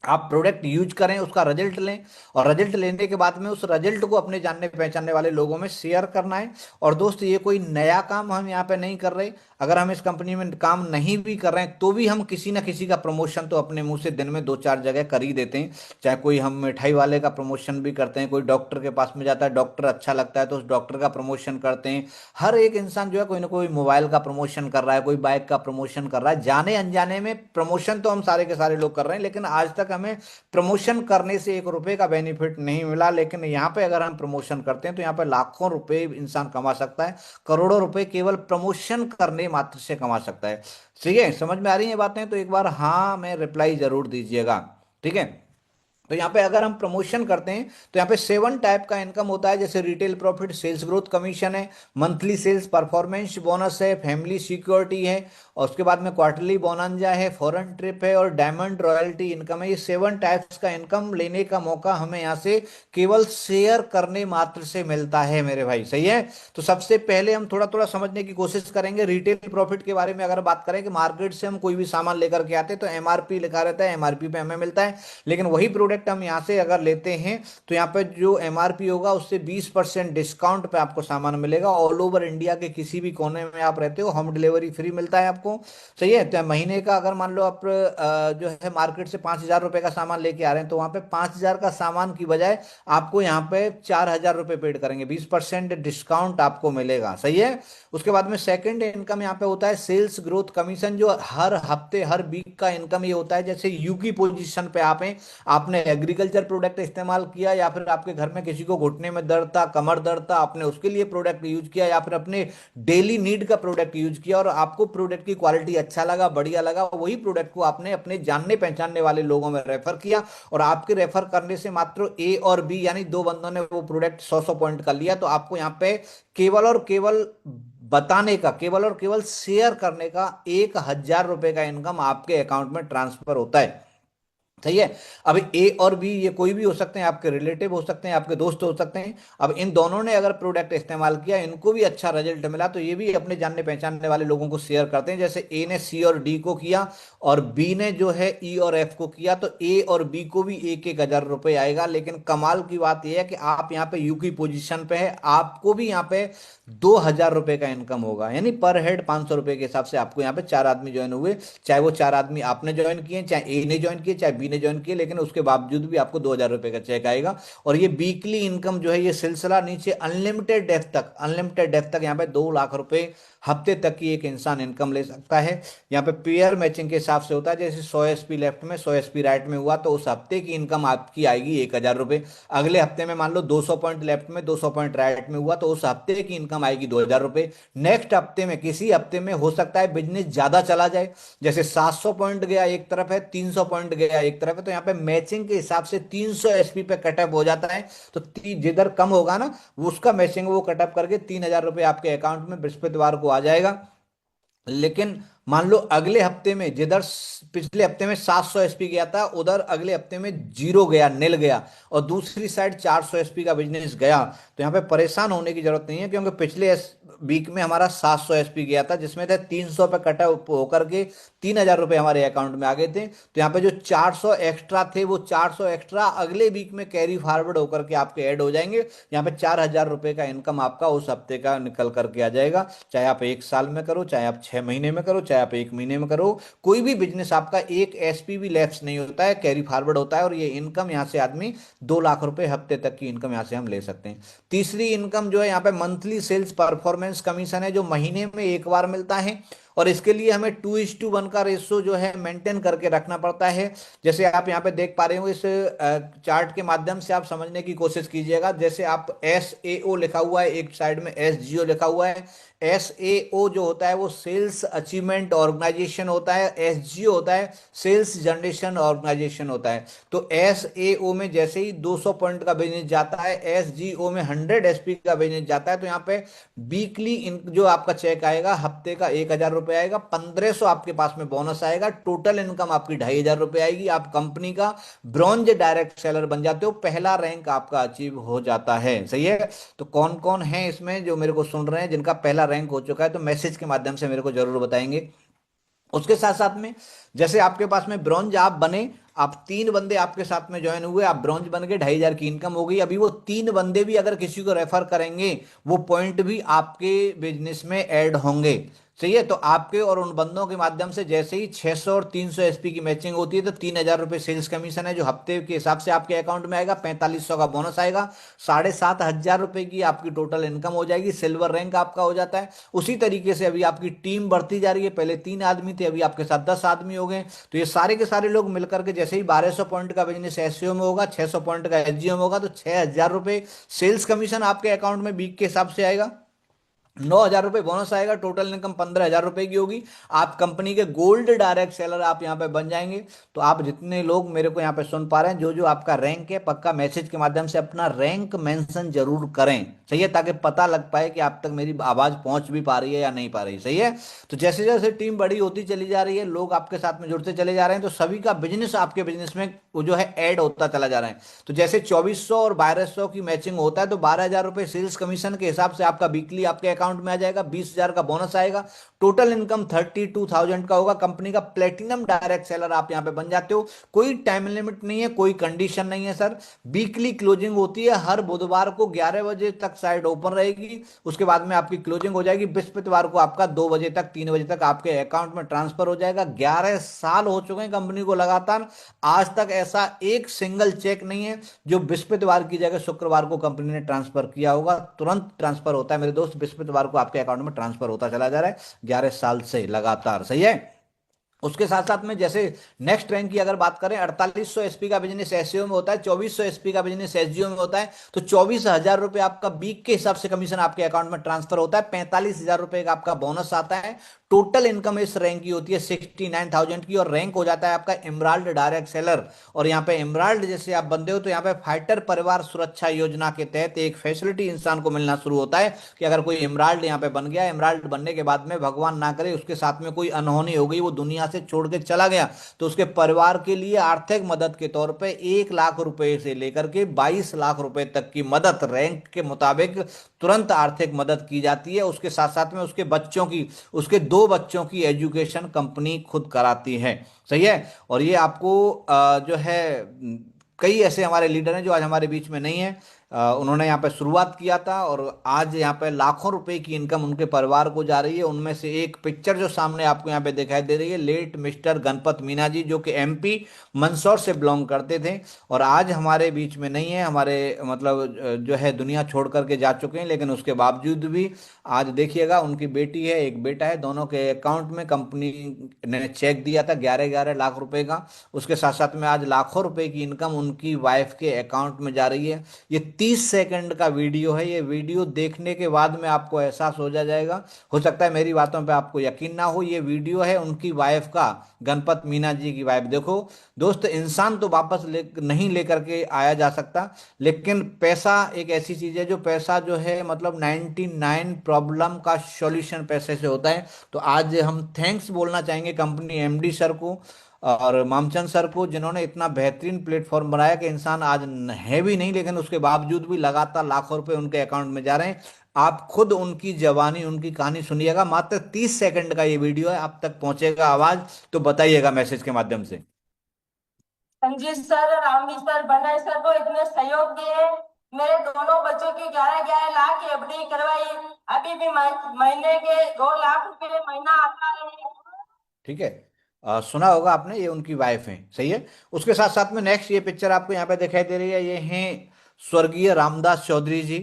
आप प्रोडक्ट यूज करें, उसका रिजल्ट लें, और रिजल्ट लेने के बाद में उस रिजल्ट को अपने जानने पहचानने वाले लोगों में शेयर करना है। और दोस्त ये कोई नया काम हम यहाँ पे नहीं कर रहे। अगर हम इस कंपनी में काम नहीं भी कर रहे हैं तो भी हम किसी ना किसी का प्रमोशन तो अपने मुंह से दिन में 2-4 जगह कर ही देते हैं। चाहे कोई हम मिठाई वाले का प्रमोशन भी करते हैं, कोई डॉक्टर के पास में जाता है, डॉक्टर अच्छा लगता है तो उस डॉक्टर का प्रमोशन करते हैं। हर एक इंसान जो है कोई ना कोई मोबाइल का प्रमोशन कर रहा है, कोई बाइक का प्रमोशन कर रहा है। जाने अनजाने में प्रमोशन तो हम सारे के सारे लोग कर रहे हैं, लेकिन आज तक हमें प्रमोशन करने से 1 रुपए का बेनिफिट नहीं मिला। लेकिन यहाँ पे अगर हम प्रमोशन करते हैं तो यहाँ पे लाखों रुपए इंसान कमा सकता है, करोड़ों रुपए केवल प्रमोशन करने मात्र से कमा सकता है। ठीक है, समझ में आ रही है बातें? तो एक बार हाँ में रिप्लाई जरूर दीजिएगा। ठीक है, तो यहाँ पे अगर हम प्रमोशन करते हैं तो यहाँ पे 7 टाइप का इनकम होता है, जैसे retail profit, sales growth commission है, मंथली सेल्स परफॉर्मेंस बोनस है, फैमिली सिक्योरिटी है, और उसके बाद में क्वार्टरली बोनंजा है, फॉरेन ट्रिप है, और डायमंड रॉयल्टी इनकम है। ये 7 टाइप्स का इनकम लेने का मौका हमें यहाँ से केवल शेयर करने मात्र से मिलता है मेरे भाई। सही है, तो सबसे पहले हम थोड़ा थोड़ा समझने की कोशिश करेंगे रिटेल प्रॉफिट के बारे में। अगर बात करें कि मार्केट से हम कोई भी सामान लेकर के आते हैं तो एमआरपी लिखा रहता है, एमआरपी पे हमें मिलता है। लेकिन वही प्रोडक्ट हम यहाँ से अगर लेते हैं तो यहाँ पे जो एमआरपी होगा उससे 20% डिस्काउंट पे आपको सामान मिलेगा। ऑल ओवर इंडिया के किसी भी कोने में आप रहते हो, होम डिलीवरी फ्री मिलता है आपको। सही है, तो महीने का अगर मान लो आप जो है मार्केट से 5,000 रुपए का सामान लेके आ रहे हैं तो वहां पे 5,000 का सामान की बजाय आपको यहाँ पे 4,000 रुपए पेड करेंगे, 20% डिस्काउंट आपको मिलेगा। सही है, उसके बाद में सेकंड इनकम यहाँ पे होता है सेल्स ग्रोथ कमीशन, जो हर हफ्ते हर वीक का इनकम ये होता है। जैसे यू की पोजीशन पे आप हैं, आपने एग्रीकल्चर प्रोडक्ट इस्तेमाल किया, या फिर आपके घर में किसी को घुटने में दर्द था, कमर दर्द था, आपने उसके लिए प्रोडक्ट यूज किया, या फिर अपने डेली नीड का प्रोडक्ट यूज किया और आपको प्रोडक्ट की क्वालिटी अच्छा लगा, बढ़िया लगा, वही प्रोडक्ट को आपने अपने जानने पहचानने वाले लोगों में रेफर किया, और आपके रेफर करने से मात्र ए और बी यानी दो बंदों ने वो प्रोडक्ट 100-100 पॉइंट कर लिया, तो आपको यहाँ पे केवल और केवल बताने का, केवल और केवल शेयर करने का 1,000 रुपए का इनकम आपके अकाउंट में ट्रांसफर होता है। सही है, अब ए और बी ये कोई भी हो सकते हैं, आपके रिलेटिव हो सकते हैं, आपके दोस्त हो सकते हैं। अब इन दोनों ने अगर प्रोडक्ट इस्तेमाल किया, इनको भी अच्छा रिजल्ट मिला, तो ये भी अपने जानने पहचानने वाले लोगों को शेयर करते हैं। जैसे ए ने सी और डी को किया और बी ने जो है ई और एफ को किया, तो ए और बी को भी 1-1 हज़ार रुपए आएगा। लेकिन कमाल की बात यह है कि आप यहाँ पे यू की पोजीशन पे है, आपको भी यहाँ पे 2,000 रुपए का इनकम होगा, यानी पर हेड 500 रुपए के हिसाब से आपको यहाँ पे 4 आदमी ज्वाइन हुए, चाहे वो 4 आदमी आपने ज्वाइन किए, चाहे ए ने ज्वाइन किए, चाहे बी ने ज्वाइन किए, लेकिन उसके बावजूद भी आपको 2,000 रुपए का चेक आएगा। और ये वीकली इनकम जो है ये सिलसिला नीचे अनलिमिटेड डेप्थ तक, अनलिमिटेड डेप्थ तक यहाँ पे 2 लाख रुपए हफ्ते तक की एक इंसान इनकम ले सकता है। यहाँ पे पेयर मैचिंग के हिसाब से होता है, जैसे 100 एसपी लेफ्ट में 100 एसपी राइट में हुआ तो उस हफ्ते की इनकम आपकी आएगी 1,000 रुपए। अगले हफ्ते में मान लो 200 पॉइंट लेफ्ट में 200 पॉइंट राइट में हुआ तो उस हफ्ते की इनकम आएगी 2,000 रुपए। नेक्स्ट हफ्ते में किसी हफ्ते में हो सकता है बिजनेस ज्यादा चला जाए, जैसे 700 पॉइंट गया एक तरफ है, 300 पॉइंट गया एक तरफ है, तो यहाँ पे मैचिंग के हिसाब से 300 एसपी पे कटअप हो जाता है। तो जिधर कम होगा ना उसका मैचिंग वो कटअप करके 3,000 रुपए आपके अकाउंट में बृहस्पतिवार को आ जाएगा। लेकिन मान लो अगले हफ्ते में जिधर पिछले हफ्ते में 700 एसपी गया था, उधर अगले हफ्ते में जीरो गया, नील गया, और दूसरी साइड 400 एसपी का बिजनेस गया, तो यहाँ पे परेशान होने की जरूरत नहीं है, क्योंकि पिछले वीक में हमारा 700 एसपी गया था, जिसमें थे 300 पे कटा होकर के 3,000 रुपए हमारे अकाउंट में आ गए थे। तो यहाँ पे जो 400 एक्स्ट्रा थे वो 400 एक्स्ट्रा अगले वीक में कैरी फॉरवर्ड होकर के आपके ऐड हो जाएंगे। यहाँ पे 4,000 रुपए का इनकम आपका उस हफ्ते का निकल करके आ जाएगा। चाहे आप 1 साल में करो, चाहे आप 6 महीने में करो, चाहे आप 1 महीने में करो, कोई भी बिजनेस आपका एक एसपी भी लैप्स नहीं होता है, कैरी फॉरवर्ड होता है, और ये इनकम यहाँ से आदमी 2 लाख रुपए हफ्ते तक की इनकम यहाँ से हम ले सकते हैं। तीसरी इनकम जो है यहाँ पे मंथली सेल्स परफॉर्मेंस कमीशन है, जो महीने में एक बार मिलता है, और इसके लिए हमें 2:1 का रेशो जो है मेंटेन करके रखना पड़ता है। जैसे आप यहाँ पे देख पा रहे हो, इस चार्ट के माध्यम से आप समझने की कोशिश कीजिएगा। जैसे आप SAO लिखा हुआ है, एक साइड में SGO लिखा हुआ है। SAO जो होता है वो सेल्स अचीवमेंट ऑर्गेनाइजेशन होता है, SGO होता है सेल्स जनरेशन ऑर्गेनाइजेशन होता है। तो SAO में जैसे ही 200 पॉइंट का बिजनेस जाता है, SGO में 100 एसपी का बिजनेस जाता है, तो यहाँ पे वीकली जो आपका चेक आएगा हफ्ते का 1,000 रुपए आएगा, 1,500 आपके पास में बोनस आएगा, टोटल इनकम आपकी 2,500 रुपए आएगी। आप कंपनी का ब्रॉन्ज डायरेक्ट सेलर बन जाते हो, पहला रैंक आपका अचीव हो जाता है। सही है, तो कौन कौन है इसमें जो मेरे को सुन रहे हैं जिनका पहला रैंक हो चुका है, तो मैसेज के माध्यम से मेरे को जरूर बताएंगे। उसके साथ साथ में जैसे आपके पास में ब्रॉन्ज आप बने, आप 3 बंदे आपके साथ में ज्वाइन हुए, आप ब्रॉन्ज बन गए, 2,500 की इनकम हो गई। अभी वो 3 बंदे भी अगर किसी को रेफर करेंगे, वो पॉइंट भी आपके बिजनेस में ऐड होंगे। सही है। तो आपके और उन बंदों के माध्यम से जैसे ही 600 और 300 एसपी की मैचिंग होती है, तो 3,000 रुपये सेल्स कमीशन है जो हफ्ते के हिसाब से आपके अकाउंट में आएगा, 4500 का बोनस आएगा, 7,500 रुपये की आपकी टोटल इनकम हो जाएगी, सिल्वर रैंक आपका हो जाता है। उसी तरीके से अभी आपकी टीम बढ़ती जा रही है, पहले 3 आदमी थे, अभी आपके साथ 10 आदमी हो गए। तो ये सारे के सारे लोग मिलकर के जैसे ही 1200 पॉइंट का बिजनेस एसईओ में होगा, 600 पॉइंट का एसजीओ में होगा, तो 6,000 रुपये सेल्स कमीशन आपके अकाउंट में वीक के हिसाब से आएगा, 9,000 रुपये बोनस आएगा, टोटल इनकम 15,000 रुपये की होगी। आप कंपनी के गोल्ड डायरेक्ट सेलर आप यहाँ पे बन जाएंगे। तो आप जितने लोग मेरे को यहाँ पे सुन पा रहे हैं, जो जो आपका रैंक है, पक्का मैसेज के माध्यम से अपना रैंक मेंशन जरूर करें। सही है, ताकि पता लग पाए कि आप तक मेरी आवाज पहुंच भी पा रही है या नहीं पा रही। सही है। तो जैसे जैसे टीम बड़ी होती चली जा रही है, लोग आपके साथ में जुड़ते चले जा रहे हैं, तो सभी का बिजनेस आपके बिजनेस में वो जो है ऐड होता चला जा रहा है। तो जैसे 2400 और 1200 की मैचिंग होता है, तो 12,000 रुपये सेल्स कमीशन के हिसाब से आपका वीकली आपके अकाउंट में आ जाएगा, 20,000 का बोनस आएगा, टोटल इनकम 32,000 का होगा। कंपनी का प्लेटिनम डायरेक्ट सेलर आप यहां पे बन जाते हो। कोई टाइम लिमिट नहीं है, कोई कंडीशन नहीं है सर। वीकली क्लोजिंग होती है, हर बुधवार को 11 बजे तक साइट ओपन रहेगी, उसके बाद में आपकी क्लोजिंग हो जाएगी। बृहस्पतिवार को आपका 2 बजे तक 3 बजे तक आपके अकाउंट में ट्रांसफर हो जाएगा। 11 साल हो चुके हैं कंपनी को लगातार, आज तक ऐसा एक सिंगल चेक नहीं है जो बृहस्पतिवार की जगह शुक्रवार को कंपनी ने ट्रांसफर किया होगा। तुरंत ट्रांसफर होता है मेरे दोस्त, बृहस्पतिवार को आपके अकाउंट में ट्रांसफर होता चला जा रहा है 11 साल से लगातार। सही है। उसके साथ साथ में जैसे नेक्स्ट रैंक की अगर बात करें, 4800 एसपी का बिजनेस एसईओ में होता है, 2400 एसपी का बिजनेस एसजीओ में होता है। तो 24,000 रुपये आपका वीक के हिसाब से कमीशन आपके अकाउंट में ट्रांसफर होता है, 45,000 रुपये का आपका बोनस आता है। टोटल इनकम इस रैंक की होती है 69,000 की, और रैंक हो जाता है आपका इमराल्ड डायरेक्ट सेलर। और यहाँ पे इमराल्ड जैसे आप बंदे हो, तो यहाँ पे फाइटर परिवार सुरक्षा योजना के तहत एक फैसिलिटी इंसान को मिलना शुरू होता है कि अगर कोई इमराल्ड यहाँ पे बन गया, इमराल्ड बनने के बाद में भगवान ना करे उसके साथ में कोई अनहोनी हो गई, वो दुनिया से छोड़ के चला गया, तो उसके परिवार के लिए आर्थिक मदद के तौर पे 1 लाख रुपए से लेकर के 22 लाख रुपए तक की मदद रैंक के मुताबिक तुरंत आर्थिक मदद की जाती है। उसके साथ साथ में उसके बच्चों की, उसके 2 बच्चों की एजुकेशन कंपनी खुद कराती है। सही है। और ये आपको जो है कई ऐसे हमारे लीडर हैं जो आज हमारे बीच में नहीं है, उन्होंने यहाँ पे शुरुआत किया था और आज यहाँ पे लाखों रुपए की इनकम उनके परिवार को जा रही है। उनमें से एक पिक्चर जो सामने आपको यहाँ पे दिखाई दे रही है, लेट मिस्टर गणपत मीना जी, जो कि एमपी मंदसौर से बिलोंग करते थे और आज हमारे बीच में नहीं है, हमारे मतलब जो है दुनिया छोड़ करके जा चुके हैं। लेकिन उसके बावजूद भी आज देखिएगा, उनकी बेटी है, एक बेटा है, दोनों के अकाउंट में कंपनी ने चेक दिया था 11-11 लाख रुपए का। उसके साथ साथ में आज लाखों रुपए की इनकम उनकी वाइफ के अकाउंट में जा रही है। ये 30 सेकंड का वीडियो है। ये वीडियो देखने के बाद में आपको एहसास हो जाएगा, हो सकता है मेरी बातों पे आपको यकीन ना हो। ये वीडियो है उनकी वाइफ का, गणपत मीना जी की वाइफ। देखो दोस्त, इंसान तो वापस नहीं लेकर के आया जा सकता, लेकिन पैसा एक ऐसी चीज है जो पैसा जो है मतलब 99 प्रॉब्लम का सॉल्यूशन पैसे से होता है। तो आज हम थैंक्स बोलना चाहेंगे कंपनी एमडी सर को और मामचंद सर को, जिन्होंने इतना बेहतरीन प्लेटफॉर्म बनाया कि इंसान आज है भी नहीं, लेकिन उसके बावजूद भी लगातार लाखों रुपए उनके अकाउंट में जा रहे हैं। आप खुद उनकी जवानी, उनकी कहानी सुनिएगा। मात्र 30 सेकंड का ये वीडियो है, आप तक पहुंचेगा आवाज तो बताइएगा मैसेज के माध्यम से। संजीत सर, रामवी सर, बनर्ज सर को इतने सहयोग दिए। मेरे दोनों बच्चों की 11-11 लाख की एफडी करवाई। अभी भी महीने के 2 लाख रुपए महीना आता है। ठीक है। सुना होगा आपने, ये उनकी वाइफ है। सही है। उसके साथ साथ में नेक्स्ट ये पिक्चर आपको यहाँ पे दिखाई दे रही है, ये हैं स्वर्गीय रामदास चौधरी जी,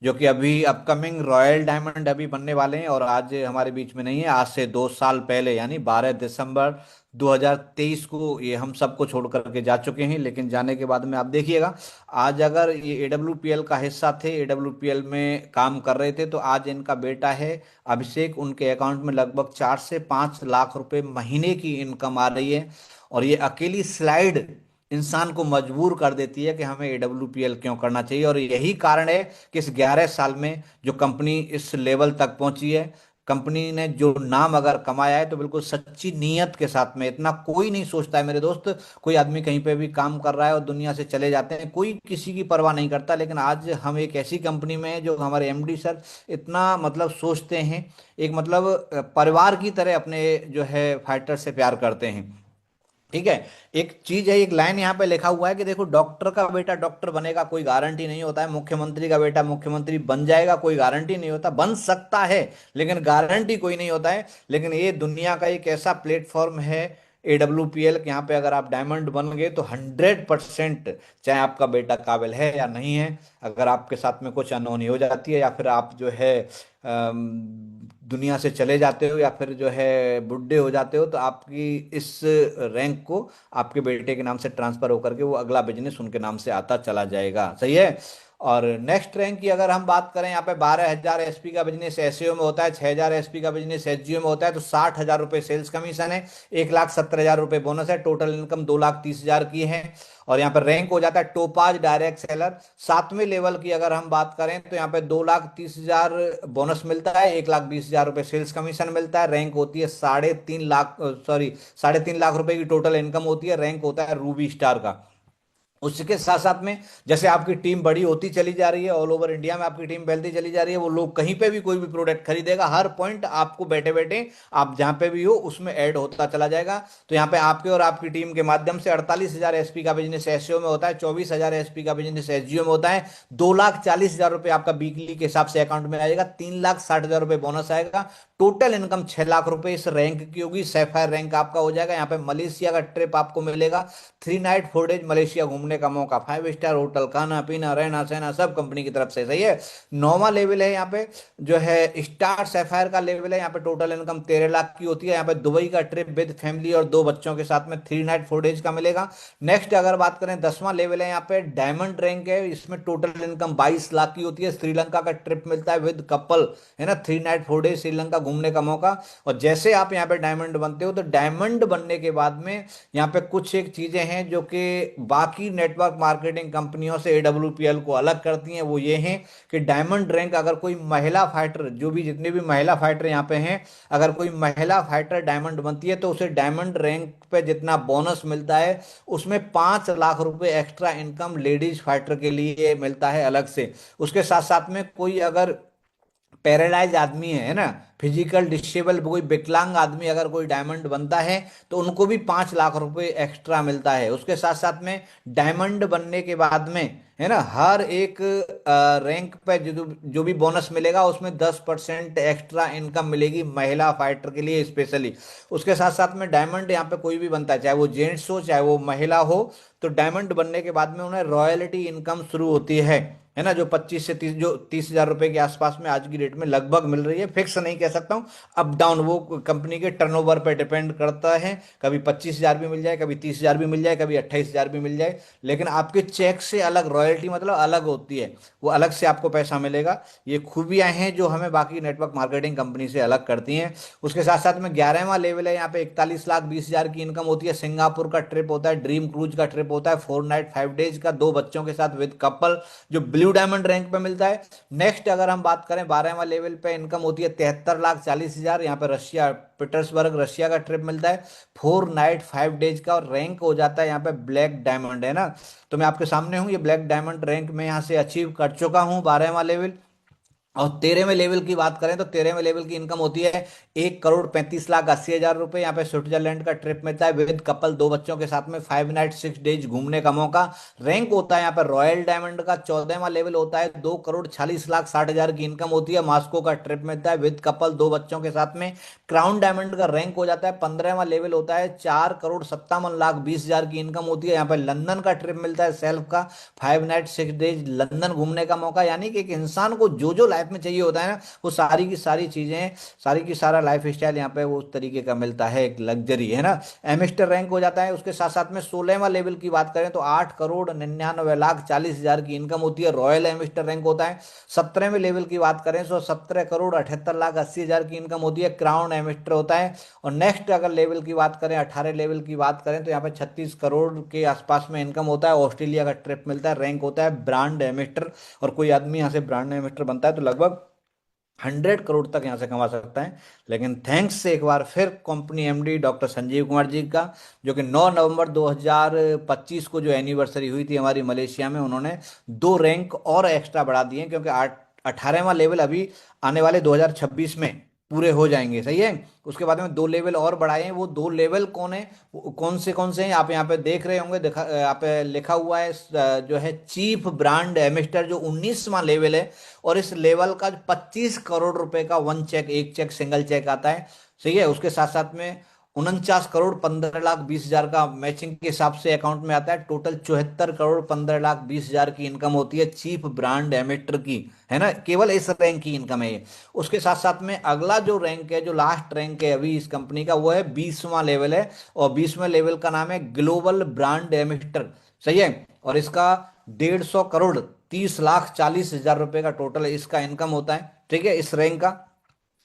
जो कि अभी अपकमिंग रॉयल डायमंड अभी बनने वाले हैं और आज हमारे बीच में नहीं है। आज से 2 साल पहले यानी 12 दिसंबर 2023 को ये हम सबको छोड़ करके जा चुके हैं। लेकिन जाने के बाद में आप देखिएगा, आज अगर ये एडब्ल्यूपीएल का हिस्सा थे, एडब्ल्यूपीएल में काम कर रहे थे, तो आज इनका बेटा है अभिषेक, उनके अकाउंट में लगभग 4 से 5 लाख रुपए महीने की इनकम आ रही है। और ये अकेली स्लाइड इंसान को मजबूर कर देती है कि हमें एडब्ल्यूपीएल क्यों करना चाहिए। और यही कारण है कि इस 11 साल में जो कंपनी इस लेवल तक पहुंची है, कंपनी ने जो नाम अगर कमाया है, तो बिल्कुल सच्ची नीयत के साथ में। इतना कोई नहीं सोचता है मेरे दोस्त, कोई आदमी कहीं पे भी काम कर रहा है और दुनिया से चले जाते हैं, कोई किसी की परवाह नहीं करता। लेकिन आज हम एक ऐसी कंपनी में हैं जो हमारे एमडी सर इतना मतलब सोचते हैं, एक मतलब परिवार की तरह अपने जो है फाइटर से प्यार करते हैं। ठीक है। एक चीज है, एक लाइन यहाँ पे लिखा हुआ है कि देखो, डॉक्टर का बेटा डॉक्टर बनेगा कोई गारंटी नहीं होता है, मुख्यमंत्री का बेटा मुख्यमंत्री बन जाएगा कोई गारंटी नहीं होता, बन सकता है लेकिन गारंटी कोई नहीं होता है। लेकिन ये दुनिया का एक ऐसा प्लेटफॉर्म है AWPL, कि यहाँ पे अगर आप डायमंड बन गए तो 100%, चाहे आपका बेटा काबिल है या नहीं है, अगर आपके साथ में कुछ अनहोनी हो जाती है या फिर आप जो है दुनिया से चले जाते हो या फिर जो है बुढ़े हो जाते हो, तो आपकी इस रैंक को आपके बेटे के नाम से ट्रांसफर होकर के वो अगला बिजनेस उनके नाम से आता चला जाएगा। सही है। और नेक्स्ट रैंक की अगर हम बात करें, यहाँ पे 12,000 SP का बिजनेस SEO में होता है, 6,000 SP का बिजनेस SGO में होता है, तो 60,000 रुपये सेल्स कमीशन है, 1,70,000 रुपये बोनस है, टोटल इनकम 2,30,000 की है। और यहाँ पर रैंक हो जाता है टोपाज डायरेक्ट सेलर। 7वें लेवल की अगर हम बात करें तो यहाँ पे 2,30,000 बोनस मिलता है, 1,20,000 रुपये सेल्स कमीशन मिलता है, रैंक होती है 3.5 लाख, सॉरी 3.5 लाख रुपए की टोटल इनकम होती है, रैंक होता है रूबी स्टार का। उसके साथ साथ में जैसे आपकी टीम बड़ी होती चली जा रही है, ऑल ओवर इंडिया में आपकी टीम फैलती चली जा रही है, वो लोग कहीं पे भी कोई भी प्रोडक्ट खरीदेगा, हर पॉइंट आपको बैठे बैठे आप जहां पे भी हो उसमें ऐड होता चला जाएगा। तो यहाँ पे आपके और आपकी टीम के माध्यम से 48,000 SP का बिजनेस SEO में होता है, 24,000 SP का बिजनेस SGO में होता है, 2,40,000 रुपये आपका वीकली के हिसाब से अकाउंट में आएगा, 3,60,000 रुपये बोनस आएगा, टोटल इनकम 6 लाख रुपए इस रैंक की होगी। सैफायर रैंक आपका हो जाएगा। यहाँ पे मलेशिया का ट्रिप आपको मिलेगा, 3 नाइट 4 डेज मलेशिया घूमने का मौका, 5 स्टार होटल, खाना पीना रहना सहना सब कंपनी की तरफ से। सही है। 9वां लेवल है यहाँ पे जो है स्टार सैफायर का लेवल है, यहाँ पे टोटल इनकम 13 लाख की होती है। यहाँ पे दुबई का ट्रिप विद फैमिली और 2 बच्चों के साथ में 3 नाइट 4 डेज का मिलेगा। नेक्स्ट अगर बात करें 10वां लेवल है, यहाँ पे डायमंड रैंक है, इसमें टोटल इनकम 22 लाख की होती है। श्रीलंका का ट्रिप मिलता है विद कपल, है ना, 3 नाइट 4 डेज श्रीलंका घूमने का मौका। और जैसे आप यहाँ पे डायमंड बनते हो तो डायमंड बनने के बाद में यहाँ पे कुछ एक चीजें हैं जो कि बाकी नेटवर्क मार्केटिंग कंपनियों से AWPL को अलग करती हैं। वो ये हैं कि डायमंड रैंक अगर कोई महिला फाइटर, जो भी जितने भी महिला फाइटर यहाँ पे हैं, अगर कोई महिला फाइटर डायमंड बनती है तो उसे डायमंड रैंक पे जितना बोनस मिलता है उसमें 5 लाख रुपए एक्स्ट्रा इनकम लेडीज फाइटर के लिए मिलता है अलग से। उसके साथ साथ में कोई अगर पैरालाइज आदमी है ना, फिजिकल डिसेबल कोई विकलांग आदमी अगर कोई डायमंड बनता है तो उनको भी 5 लाख रुपए एक्स्ट्रा मिलता है। उसके साथ साथ में डायमंड बनने के बाद में, है ना, हर एक रैंक पे जो भी बोनस मिलेगा उसमें 10% एक्स्ट्रा इनकम मिलेगी महिला फाइटर के लिए स्पेशली। उसके साथ साथ में डायमंड यहाँ पे कोई भी बनता है, चाहे वो जेंट्स हो चाहे वो महिला हो, तो डायमंड बनने के बाद में उन्हें रॉयल्टी इनकम शुरू होती है ना, जो 25 से 30, जो 30,000 रुपए के आसपास में आज की डेट में लगभग मिल रही है। फिक्स नहीं कह सकता हूँ, अप डाउन, वो कंपनी के टर्नओवर पे डिपेंड करता है। कभी 25,000 भी मिल जाए, कभी 30,000 भी मिल जाए, कभी 28,000 भी मिल जाए, लेकिन आपके चेक से अलग रॉयल्टी मतलब अलग होती है, वो अलग से आपको पैसा मिलेगा। ये खूबियां हैं जो हमें बाकी नेटवर्क मार्केटिंग कंपनी से अलग करती हैं। उसके साथ साथ में 11वां लेवल है, यहाँ पे 41,20,000 की इनकम होती है। सिंगापुर का ट्रिप होता है, ड्रीम क्रूज का ट्रिप होता है, 4 नाइट 5 डेज का, 2 बच्चों के साथ विद कपल, जो ब्लू डायमंड रैंक पे मिलता है। नेक्स्ट अगर हम बात करें 12वां लेवल पे इनकम होती है 73,40,000, यहाँ पे रशिया पीटर्सबर्ग रशिया का ट्रिप मिलता है, 4 नाइट 5 डेज का, और रैंक हो जाता है यहाँ पे ब्लैक डायमंड, है ना। तो मैं आपके सामने हूँ, ये ब्लैक डायमंड रैंक में यहाँ से अचीव कर चुका हूँ 12वां लेवल। और 13वें लेवल की बात करें तो 13वें लेवल की इनकम होती है 1,35,80,000 रुपए। यहाँ पे स्विट्जरलैंड का ट्रिप मिलता है विद कपल, 2 बच्चों के साथ में, 5 नाइट 6 डेज घूमने का मौका। रैंक होता है यहाँ पे रॉयल डायमंड का। 14वां लेवल होता है 2,40,60,000 की इनकम होती है, मास्को का ट्रिप मिलता है विद कपल, 2 बच्चों के साथ में। क्राउन डायमंड का रैंक हो जाता है 15वां लेवल होता है 4,57,20,000 की इनकम होती है। यहाँ पे लंदन का ट्रिप मिलता है सेल्फ का, 5 नाइट 6 डेज लंदन घूमने का मौका। यानी कि एक इंसान को जो जो लाइफ में चाहिए होता है ना, वो सारी की सारी चीजें, सारी की सारा लाइफ स्टाइल यहाँ पे वो उस तरीके का मिलता है, एक लग्जरी, है ना। एमिस्टर रैंक हो जाता है। उसके साथ साथ में 16वां लेवल की बात करें तो 8,99,40,000 की इनकम होती है, रॉयल एमिस्टर रैंक होता है। 17वें लेवल की बात करें तो 17,78,80,000 की इनकम होती है, क्राउन एमिस्टर होता है। और नेक्स्ट अगर लेवल की बात करें, 18 लेवल की बात करें तो यहाँ पे 36 करोड़ के आसपास में इनकम होता है, ऑस्ट्रेलिया का ट्रिप मिलता है, रैंक होता है ब्रांड एमिस्टर। और कोई आदमी यहाँ से ब्रांड एमिस्टर बनता है तो लगभग 100 करोड़ तक यहाँ से कमा सकता है। लेकिन थैंक्स से एक बार फिर company MD doctor Sanjeev Kumar ji का, जो कि 9 नवंबर 2025 को जो एनिवर्सरी हुई थी हमारी मलेशिया में, उन्होंने 2 रैंक और एक्स्ट्रा बढ़ा दिए, क्योंकि 18वां लेवल अभी आने वाले 2026 में पूरे हो जाएंगे। सही है। उसके बाद में 2 लेवल और बढ़ाए हैं। वो 2 लेवल कौन है, कौन से हैं, आप यहाँ पे देख रहे होंगे, देखा यहाँ पे लिखा हुआ है जो है चीफ ब्रांड एम्बेसडर, जो 19वां लेवल है। और इस लेवल का 25 करोड़ रुपए का वन चेक, एक चेक सिंगल चेक आता है। सही है। उसके साथ साथ में 49 करोड़ 15 लाख 20 हजार का मैचिंग के हिसाब से अकाउंट में आता है। टोटल 74 करोड़ 15 लाख 20 हजार की इनकम होती है चीफ ब्रांड एमिटर की, है ना। केवल इस रैंक की इनकम है ये। उसके साथ साथ में अगला जो रैंक है, जो लास्ट रैंक है अभी इस कंपनी का, वो है 20वां लेवल है। और 20वें लेवल का नाम है ग्लोबल ब्रांड एमिटर। सही है। और इसका 150 करोड़ 30 लाख 40 हजार रुपए का टोटल इसका इनकम होता है। ठीक है, इस रैंक का।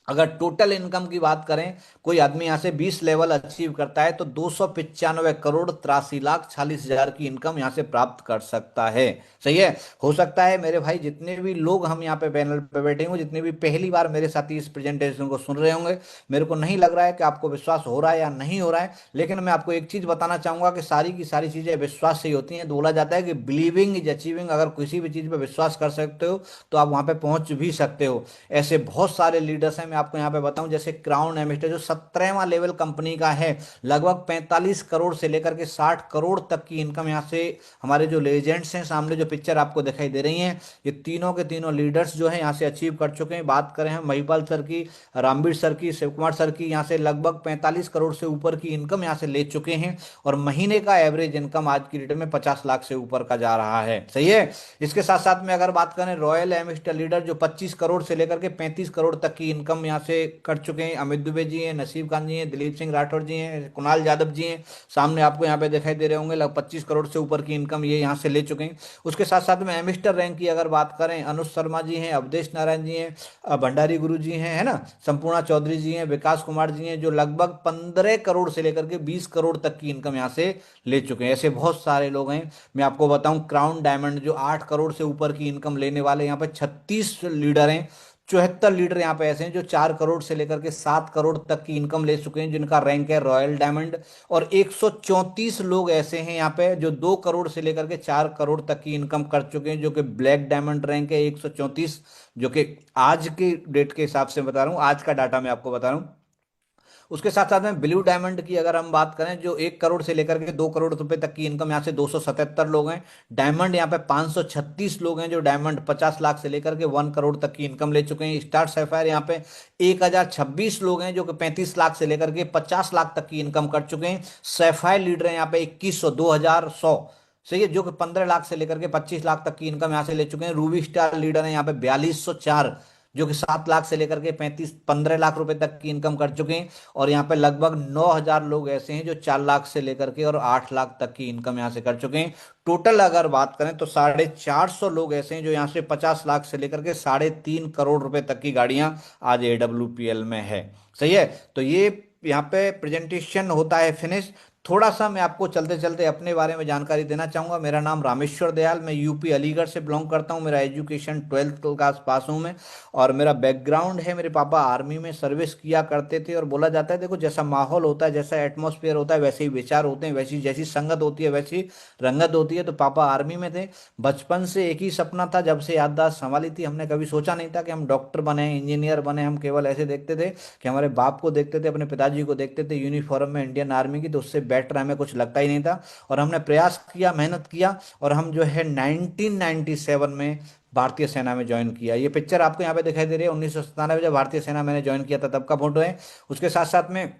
अगर टोटल इनकम की बात करें, कोई आदमी यहां से 20 लेवल अचीव करता है तो 295 करोड़ 83 लाख 40 हजार की इनकम यहां से प्राप्त कर सकता है। सही है। हो सकता है मेरे भाई जितने भी लोग हम यहाँ पे पैनल पे बैठे होंगे, जितने भी पहली बार मेरे साथ इस प्रेजेंटेशन को सुन रहे होंगे, मेरे को नहीं लग रहा है कि आपको विश्वास हो रहा है या नहीं हो रहा है, लेकिन मैं आपको एक चीज बताना चाहूंगा कि सारी की सारी चीजें विश्वास से ही होती हैं। बोला जाता है कि बिलीविंग इज अचीविंग। अगर किसी भी चीज पे विश्वास कर सकते हो तो आप वहां पे पहुंच भी सकते हो। ऐसे बहुत सारे लीडर्स हैं, मैं आपको यहाँ पे बताऊं, जैसे क्राउन एमिस्टर जो 17वां लेवल कंपनी का है, लगभग 45 करोड़ से लेकर के 60 करोड़ तक की इनकम यहाँ से हमारे जो लेजेंड्स हैं, सामने जो पिक्चर आपको दिखाई दे रही हैं, ये तीनों के तीनों लीडर्स जो है यहाँ से अचीव कर चुके हैं। बात करें हम महिपाल सर की, रामवीर सर की, शिव कुमार सर की, यहाँ से लगभग 45 करोड़ से ऊपर की इनकम यहाँ से ले चुके हैं। और महीने का एवरेज इनकम आज की डेट में 50 लाख से ऊपर का जा रहा है। सही है। इसके साथ साथ में अगर बात करें रॉयल एमिस्टर लीडर, जो 25 करोड़ से लेकर के 35 करोड़ तक की इनकम यहाँ से कर चुके हैं, अमित दुबे जी हैं, नसीब खान जी हैं, दिलीप सिंह राठौर जी हैं, कुणाल यादव जी हैं, सामने आपको यहाँ पे दिखाई दे रहे होंगे। लगभग 25 करोड़ से ऊपर की इनकम ये यहाँ से ले चुके हैं। उसके साथ साथ में एमिस्टर रैंक की अगर बात करें, अनुज शर्मा जी हैं, अवधेश नारायण जी हैं, भंडारी गुरु जी हैं, है ना, संपूर्णा चौधरी जी हैं, विकास कुमार जी हैं, जो लगभग 15 करोड़ से लेकर के 20 करोड़ तक की इनकम यहाँ से ले चुके हैं। ऐसे बहुत सारे लोग हैं। मैं आपको बताऊं, क्राउन डायमंड जो 8 करोड़ से ऊपर की इनकम लेने वाले, यहाँ पे 36 लीडर हैं। 74 लीडर यहाँ पे ऐसे हैं जो 4 करोड़ से लेकर के 7 करोड़ तक की इनकम ले चुके हैं, जिनका रैंक है रॉयल डायमंड। और 134 लोग ऐसे हैं यहाँ पे जो 2 करोड़ से लेकर के 4 करोड़ तक की इनकम कर चुके हैं, जो कि ब्लैक डायमंड रैंक है 134, जो कि आज की डेट के हिसाब से बता रहा हूँ, आज का डाटा मैं आपको बता रहा हूँ। उसके साथ साथ में ब्लू डायमंड की अगर हम बात करें, जो 1 करोड़ से लेकर के 2 करोड़ रुपए तक की इनकम, यहाँ से 277 लोग हैं। डायमंड यहाँ पे 536 लोग हैं जो डायमंड 50 लाख से लेकर के 1 करोड़ तक की इनकम ले चुके हैं। स्टार सैफायर यहाँ पे 1026 लोग हैं जो कि 35 लाख से लेकर के 50 लाख तक की इनकम कर चुके हैं। सैफायर लीडर है यहाँ पे 2100, 2100। सही है, जो कि 15 लाख से लेकर के 25 लाख तक की इनकम यहाँ से ले चुके हैं। रूबी स्टार लीडर है यहाँ पे 4204, जो कि 7 लाख से लेकर के 15 लाख रुपए तक की इनकम कर चुके हैं। और यहाँ पे लगभग 9000 लोग ऐसे हैं जो 4 लाख से लेकर के और 8 लाख तक की इनकम यहाँ से कर चुके हैं। टोटल अगर बात करें तो 450 लोग ऐसे हैं जो यहाँ से 50 लाख से लेकर के 3.5 करोड़ रुपए तक की गाड़ियां आज AWPL में है। सही है। तो ये यहाँ पे प्रेजेंटेशन होता है फिनिश। थोड़ा सा मैं आपको चलते चलते अपने बारे में जानकारी देना चाहूंगा। मेरा नाम रामेश्वर दयाल, मैं यूपी अलीगढ़ से बिलोंग करता हूं। मेरा एजुकेशन 12th क्लास पास हूं मैं। और मेरा बैकग्राउंड है, मेरे पापा आर्मी में सर्विस किया करते थे। और बोला जाता है, देखो जैसा माहौल होता है, जैसा एटमॉस्फेयर होता है, वैसे ही विचार होते हैं, वैसी जैसी संगत होती है वैसी रंगत होती है। तो पापा आर्मी में थे। बचपन से एक ही सपना था, जब से याददाश्त संभाली थी हमने कभी सोचा नहीं था कि हम डॉक्टर बने, इंजीनियर बने। हम केवल ऐसे देखते थे कि हमारे बाप को देखते थे, अपने पिताजी को देखते थे यूनिफॉर्म में इंडियन आर्मी की, तो उससे बेटर हमें कुछ लगता ही नहीं था। और हमने प्रयास किया, मेहनत किया, और हम जो है 1997 में भारतीय सेना में ज्वाइन किया। ये पिक्चर आपको यहाँ पे दिखाई दे रही है 1997 जब भारतीय सेना मैंने ज्वाइन किया था तब का फोटो है। उसके साथ साथ में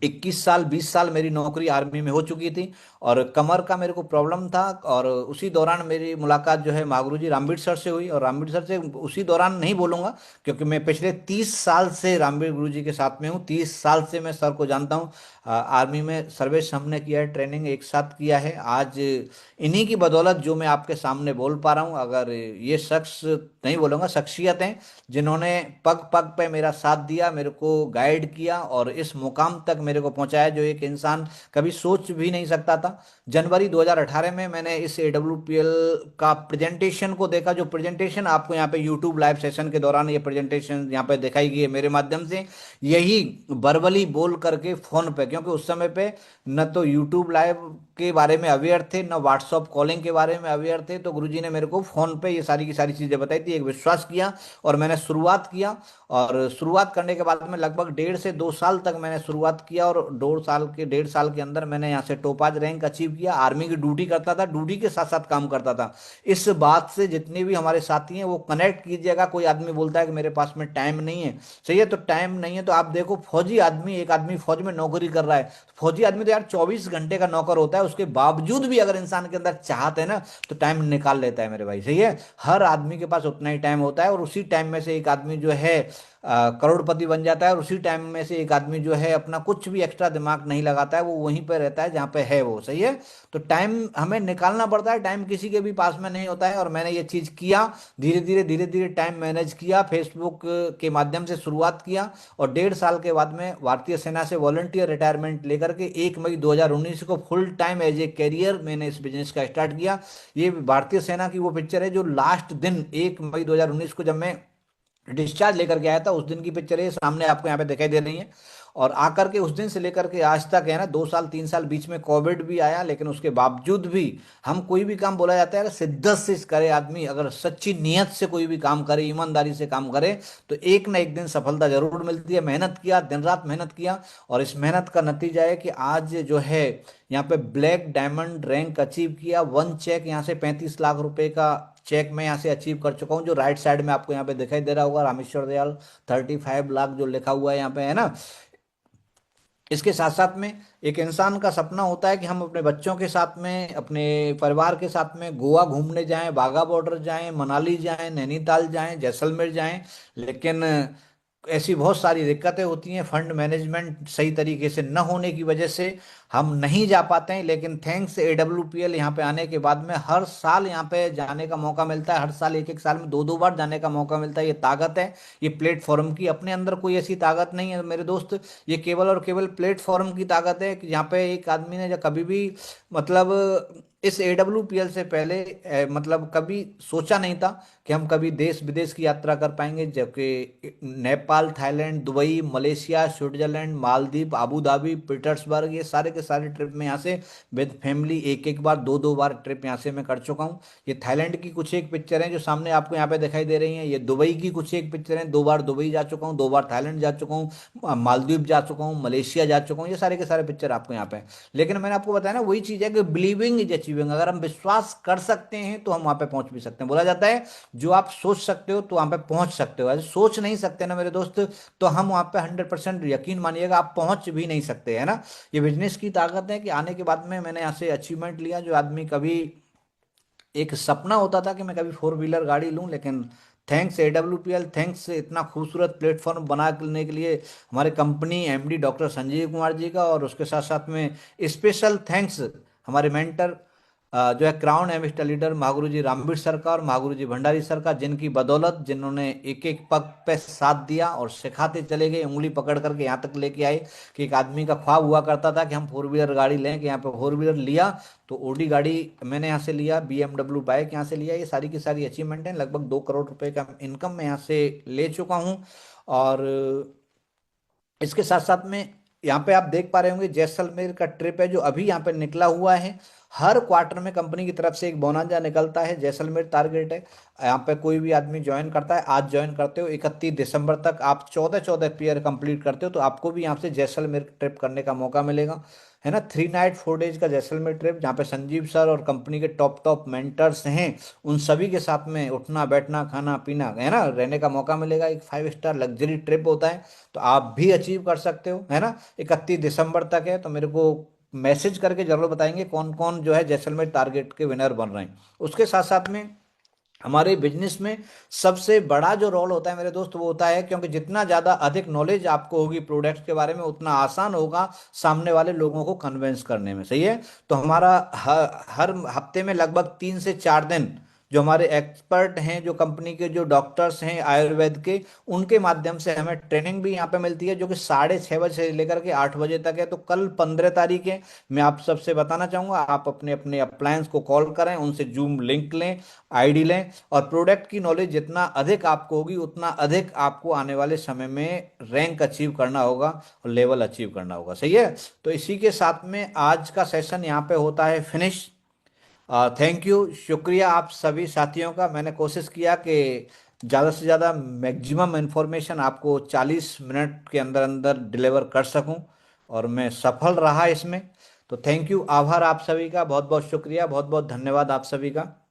21 साल 20 साल मेरी नौकरी आर्मी में हो चुकी थी। और कमर का मेरे को प्रॉब्लम था। और उसी दौरान मेरी मुलाकात जो है महागुरु जी रामवीर सर से हुई। और रामवीर सर से उसी दौरान नहीं बोलूंगा, क्योंकि मैं पिछले 30 साल से रामवीर गुरु जी के साथ में हूँ। 30 साल से मैं सर को जानता हूँ। आर्मी में सर्विस हमने किया है, ट्रेनिंग एक साथ किया है। आज इन्हीं की बदौलत जो मैं आपके सामने बोल पा रहा हूँ। अगर ये शख्स नहीं बोलूंगा, शख्सियत हैं जिन्होंने पग पग पे मेरा साथ दिया, मेरे को गाइड किया और इस मुकाम तक मेरे को पहुंचाया जो एक इंसान कभी सोच भी नहीं सकता था। जनवरी 2018 में मैंने इस AWPL का प्रेजेंटेशन को देखा। जो प्रेजेंटेशन आपको यहाँ पे यूट्यूब लाइव सेशन के दौरान ये प्रेजेंटेशन यहाँ पे दिखाई गई है मेरे माध्यम से, यही वर्बली बोल करके फोन पे, क्योंकि उस समय पे न तो यूट्यूब लाइव के बारे में अवेयर थे, न व्हाट्सअप कॉलिंग के बारे में अवेयर थे। तो गुरुजी ने मेरे को फ़ोन पे ये सारी की सारी चीज़ें बताई थी, एक विश्वास किया और मैंने शुरुआत किया। और शुरुआत करने के बाद में लगभग 1.5 से 2 साल तक मैंने शुरुआत किया, और 1.5 साल के अंदर मैंने यहाँ से टोपाज रैंक अचीव किया। आर्मी की ड्यूटी करता था, ड्यूटी के साथ साथ काम करता था। इस बात से जितने भी हमारे साथी हैं वो कनेक्ट कीजिएगा। कोई आदमी बोलता है कि मेरे पास में टाइम नहीं है, सही है, तो टाइम नहीं है तो आप देखो, फौजी आदमी, एक आदमी फौज में नौकरी कर रहा है, फौजी आदमी तो यार 24 घंटे का नौकर होता है, उसके बावजूद भी अगर इंसान के अंदर चाहत है ना तो टाइम निकाल लेता है मेरे भाई, सही है। हर आदमी के पास उतना ही टाइम होता है, और उसी टाइम में से एक आदमी जो है करोड़पति बन जाता है, और उसी टाइम में से एक आदमी जो है अपना कुछ भी एक्स्ट्रा दिमाग नहीं लगाता है, वो वहीं पर रहता है जहाँ पे है वो, सही है। तो टाइम हमें निकालना पड़ता है, टाइम किसी के भी पास में नहीं होता है, और मैंने ये चीज़ किया। धीरे धीरे टाइम मैनेज किया, फेसबुक के माध्यम से शुरुआत किया, और 1.5 साल के बाद में भारतीय सेना से वॉलंटियर रिटायरमेंट लेकर के 1 मई 2019 को full time as a career मैंने इस बिजनेस का स्टार्ट किया। ये भारतीय सेना की वो पिक्चर है जो लास्ट दिन 1 मई 2019 को जब मैं डिस्चार्ज लेकर के आया था, उस दिन की पिक्चर है, सामने आपको यहाँ पे दिखाई दे रही है। और आकर के उस दिन से लेकर के आज तक है ना, 2 साल 3 साल बीच में कोविड भी आया, लेकिन उसके बावजूद भी हम कोई भी काम, बोला जाता है अगर शिद्दत से करे आदमी, अगर सच्ची नीयत से कोई भी काम करे, ईमानदारी से काम करे, तो एक ना एक दिन सफलता जरूर मिलती है। मेहनत किया, दिन रात मेहनत किया, और इस मेहनत का नतीजा है कि आज जो है यहाँ पे ब्लैक डायमंड रैंक अचीव किया। वन चेक यहाँ से 35 लाख रुपए का चेक मैं यहाँ से अचीव कर चुका हूँ, जो राइट साइड में आपको यहाँ पे दिखाई दे रहा होगा, रामेश्वर दयाल 35 लाख जो लिखा हुआ है यहाँ पे, है ना। इसके साथ साथ में एक इंसान का सपना होता है कि हम अपने बच्चों के साथ में, अपने परिवार के साथ में गोवा घूमने जाएं, बाघा बॉर्डर जाएं, मनाली जाएं, नैनीताल जाएं, जैसलमेर जाएं, लेकिन ऐसी बहुत सारी दिक्कतें होती हैं, फंड मैनेजमेंट सही तरीके से न होने की वजह से हम नहीं जा पाते हैं। लेकिन थैंक्स AWPL यहाँ पे आने के बाद में हर साल यहाँ पे जाने का मौका मिलता है, हर साल एक एक साल में 2 2 बार जाने का मौका मिलता है। ये ताकत है ये प्लेटफॉर्म की, अपने अंदर कोई ऐसी ताकत नहीं है मेरे दोस्त, ये केवल और केवल प्लेटफॉर्म की ताकत है कि यहाँ पे एक आदमी ने जो कभी भी, मतलब इस AWPL से पहले मतलब कभी सोचा नहीं था कि हम कभी देश विदेश की यात्रा कर पाएंगे, जबकि Nepal, Thailand, Dubai, Malaysia, Switzerland, Maldives, Abu Dhabi, Petersburg, ये सारे के सारे ट्रिप में यहाँ से विद फैमिली एक एक बार 2 2 बार ट्रिप यहाँ से मैं कर चुका हूँ। ये थाईलैंड की कुछ एक पिक्चर हैं जो सामने आपको यहाँ पे दिखाई दे रही हैं, ये दुबई की कुछ एक पिक्चर हैं, 2 बार दुबई जा चुका हूँ, 2 बार थाईलैंड जा चुका हूँ, मालदीव जा चुका हूँ, मलेशिया जा चुका हूँ, ये सारे के सारे पिक्चर आपको यहाँ पे। लेकिन मैंने आपको बताया ना, वही चीज़ है कि बिलीविंग इज अचीविंग, अगर हम विश्वास कर सकते हैं तो हम वहां पे पहुंच भी सकते हैं। बोला जाता है जो आप सोच सकते हो तो वहां पे पहुंच सकते हो, ऐसे सोच नहीं सकते ना मेरे दोस्त, तो हम वहां पे 100% यकीन मानिएगा आप पहुंच भी नहीं सकते, है ना। ये बिजनेस की ताकत है कि आने के बाद में मैंने यहाँ से अचीवमेंट लिया, जो आदमी कभी, एक सपना होता था कि मैं कभी 4 व्हीलर गाड़ी लूं, लेकिन थैंक्स AWPL, थैंक्स इतना खूबसूरत प्लेटफॉर्म बनाने के लिए हमारे company MD doctor Sanjeev Kumar ji का, और उसके साथ साथ में स्पेशल थैंक्स हमारे मेंटर जो है क्राउन एमिस्टर लीडर महागुरु जी रामवीर सर का और महागुरु जी भंडारी सर का, जिनकी बदौलत, जिन्होंने एक एक पग पे साथ दिया और सिखाते चले गए, उंगली पकड़ करके यहाँ तक लेके आए कि एक आदमी का ख्वाब हुआ करता था कि हम 4 व्हीलर गाड़ी लें, कि यहाँ पे 4 व्हीलर लिया तो ओडी गाड़ी मैंने यहाँ से लिया, BMW बाइक यहाँ से लिया, ये सारी की सारी अचीवमेंट है। लगभग 2 करोड़ रुपए का इनकम मैं यहाँ से ले चुका हूँ। और इसके साथ साथ में यहाँ पे आप देख पा रहे होंगे जैसलमेर का ट्रिप है जो अभी यहाँ पे निकला हुआ है। हर क्वार्टर में कंपनी की तरफ से एक बोनांजा निकलता है, जैसलमेर टारगेट है। यहाँ पे कोई भी आदमी ज्वाइन करता है, आज ज्वाइन करते हो 31 दिसंबर तक आप 14 14 पेयर कंप्लीट करते हो तो आपको भी यहाँ से जैसलमेर ट्रिप करने का मौका मिलेगा, है ना। 3 नाइट 4 डेज का जैसलमेर ट्रिप, जहाँ पे संजीव सर और कंपनी के टॉप टॉप मेंटर्स हैं, उन सभी के साथ में उठना बैठना खाना पीना, है ना, रहने का मौका मिलेगा। एक 5 स्टार लग्जरी ट्रिप होता है, तो आप भी अचीव कर सकते हो, है ना। 31 दिसंबर तक है, तो मेरे को मैसेज करके जरूर बताएंगे कौन कौन जो है जैसलमेर टारगेट के विनर बन रहे हैं। उसके साथ साथ में हमारे बिजनेस में सबसे बड़ा जो रोल होता है मेरे दोस्त, वो होता है, क्योंकि जितना ज़्यादा अधिक नॉलेज आपको होगी प्रोडक्ट्स के बारे में, उतना आसान होगा सामने वाले लोगों को कन्विंस करने में, सही है। तो हमारा हर हफ्ते में लगभग 3 से 4 दिन जो हमारे एक्सपर्ट हैं, जो कंपनी के जो डॉक्टर्स हैं आयुर्वेद के, उनके माध्यम से हमें ट्रेनिंग भी यहाँ पे मिलती है, जो कि 6:30 बजे से लेकर के 8 बजे तक है। तो कल 15 तारीख है। मैं आप सबसे बताना चाहूंगा, आप अपने अपने अप्लायंस को कॉल करें, उनसे जूम लिंक लें, आईडी लें, और प्रोडक्ट की नॉलेज जितना अधिक आपको होगी उतना अधिक आपको आने वाले समय में रैंक अचीव करना होगा और लेवल अचीव करना होगा। सही है। तो इसी के साथ में आज का सेशन यहाँ पे होता है फिनिश। थैंक यू, शुक्रिया आप सभी साथियों का। मैंने कोशिश किया कि ज़्यादा से ज़्यादा मैक्सिमम इन्फॉर्मेशन आपको 40 मिनट के अंदर अंदर डिलीवर कर सकूं, और मैं सफल रहा इसमें। तो थैंक यू, आभार आप सभी का, बहुत बहुत शुक्रिया, बहुत बहुत धन्यवाद आप सभी का।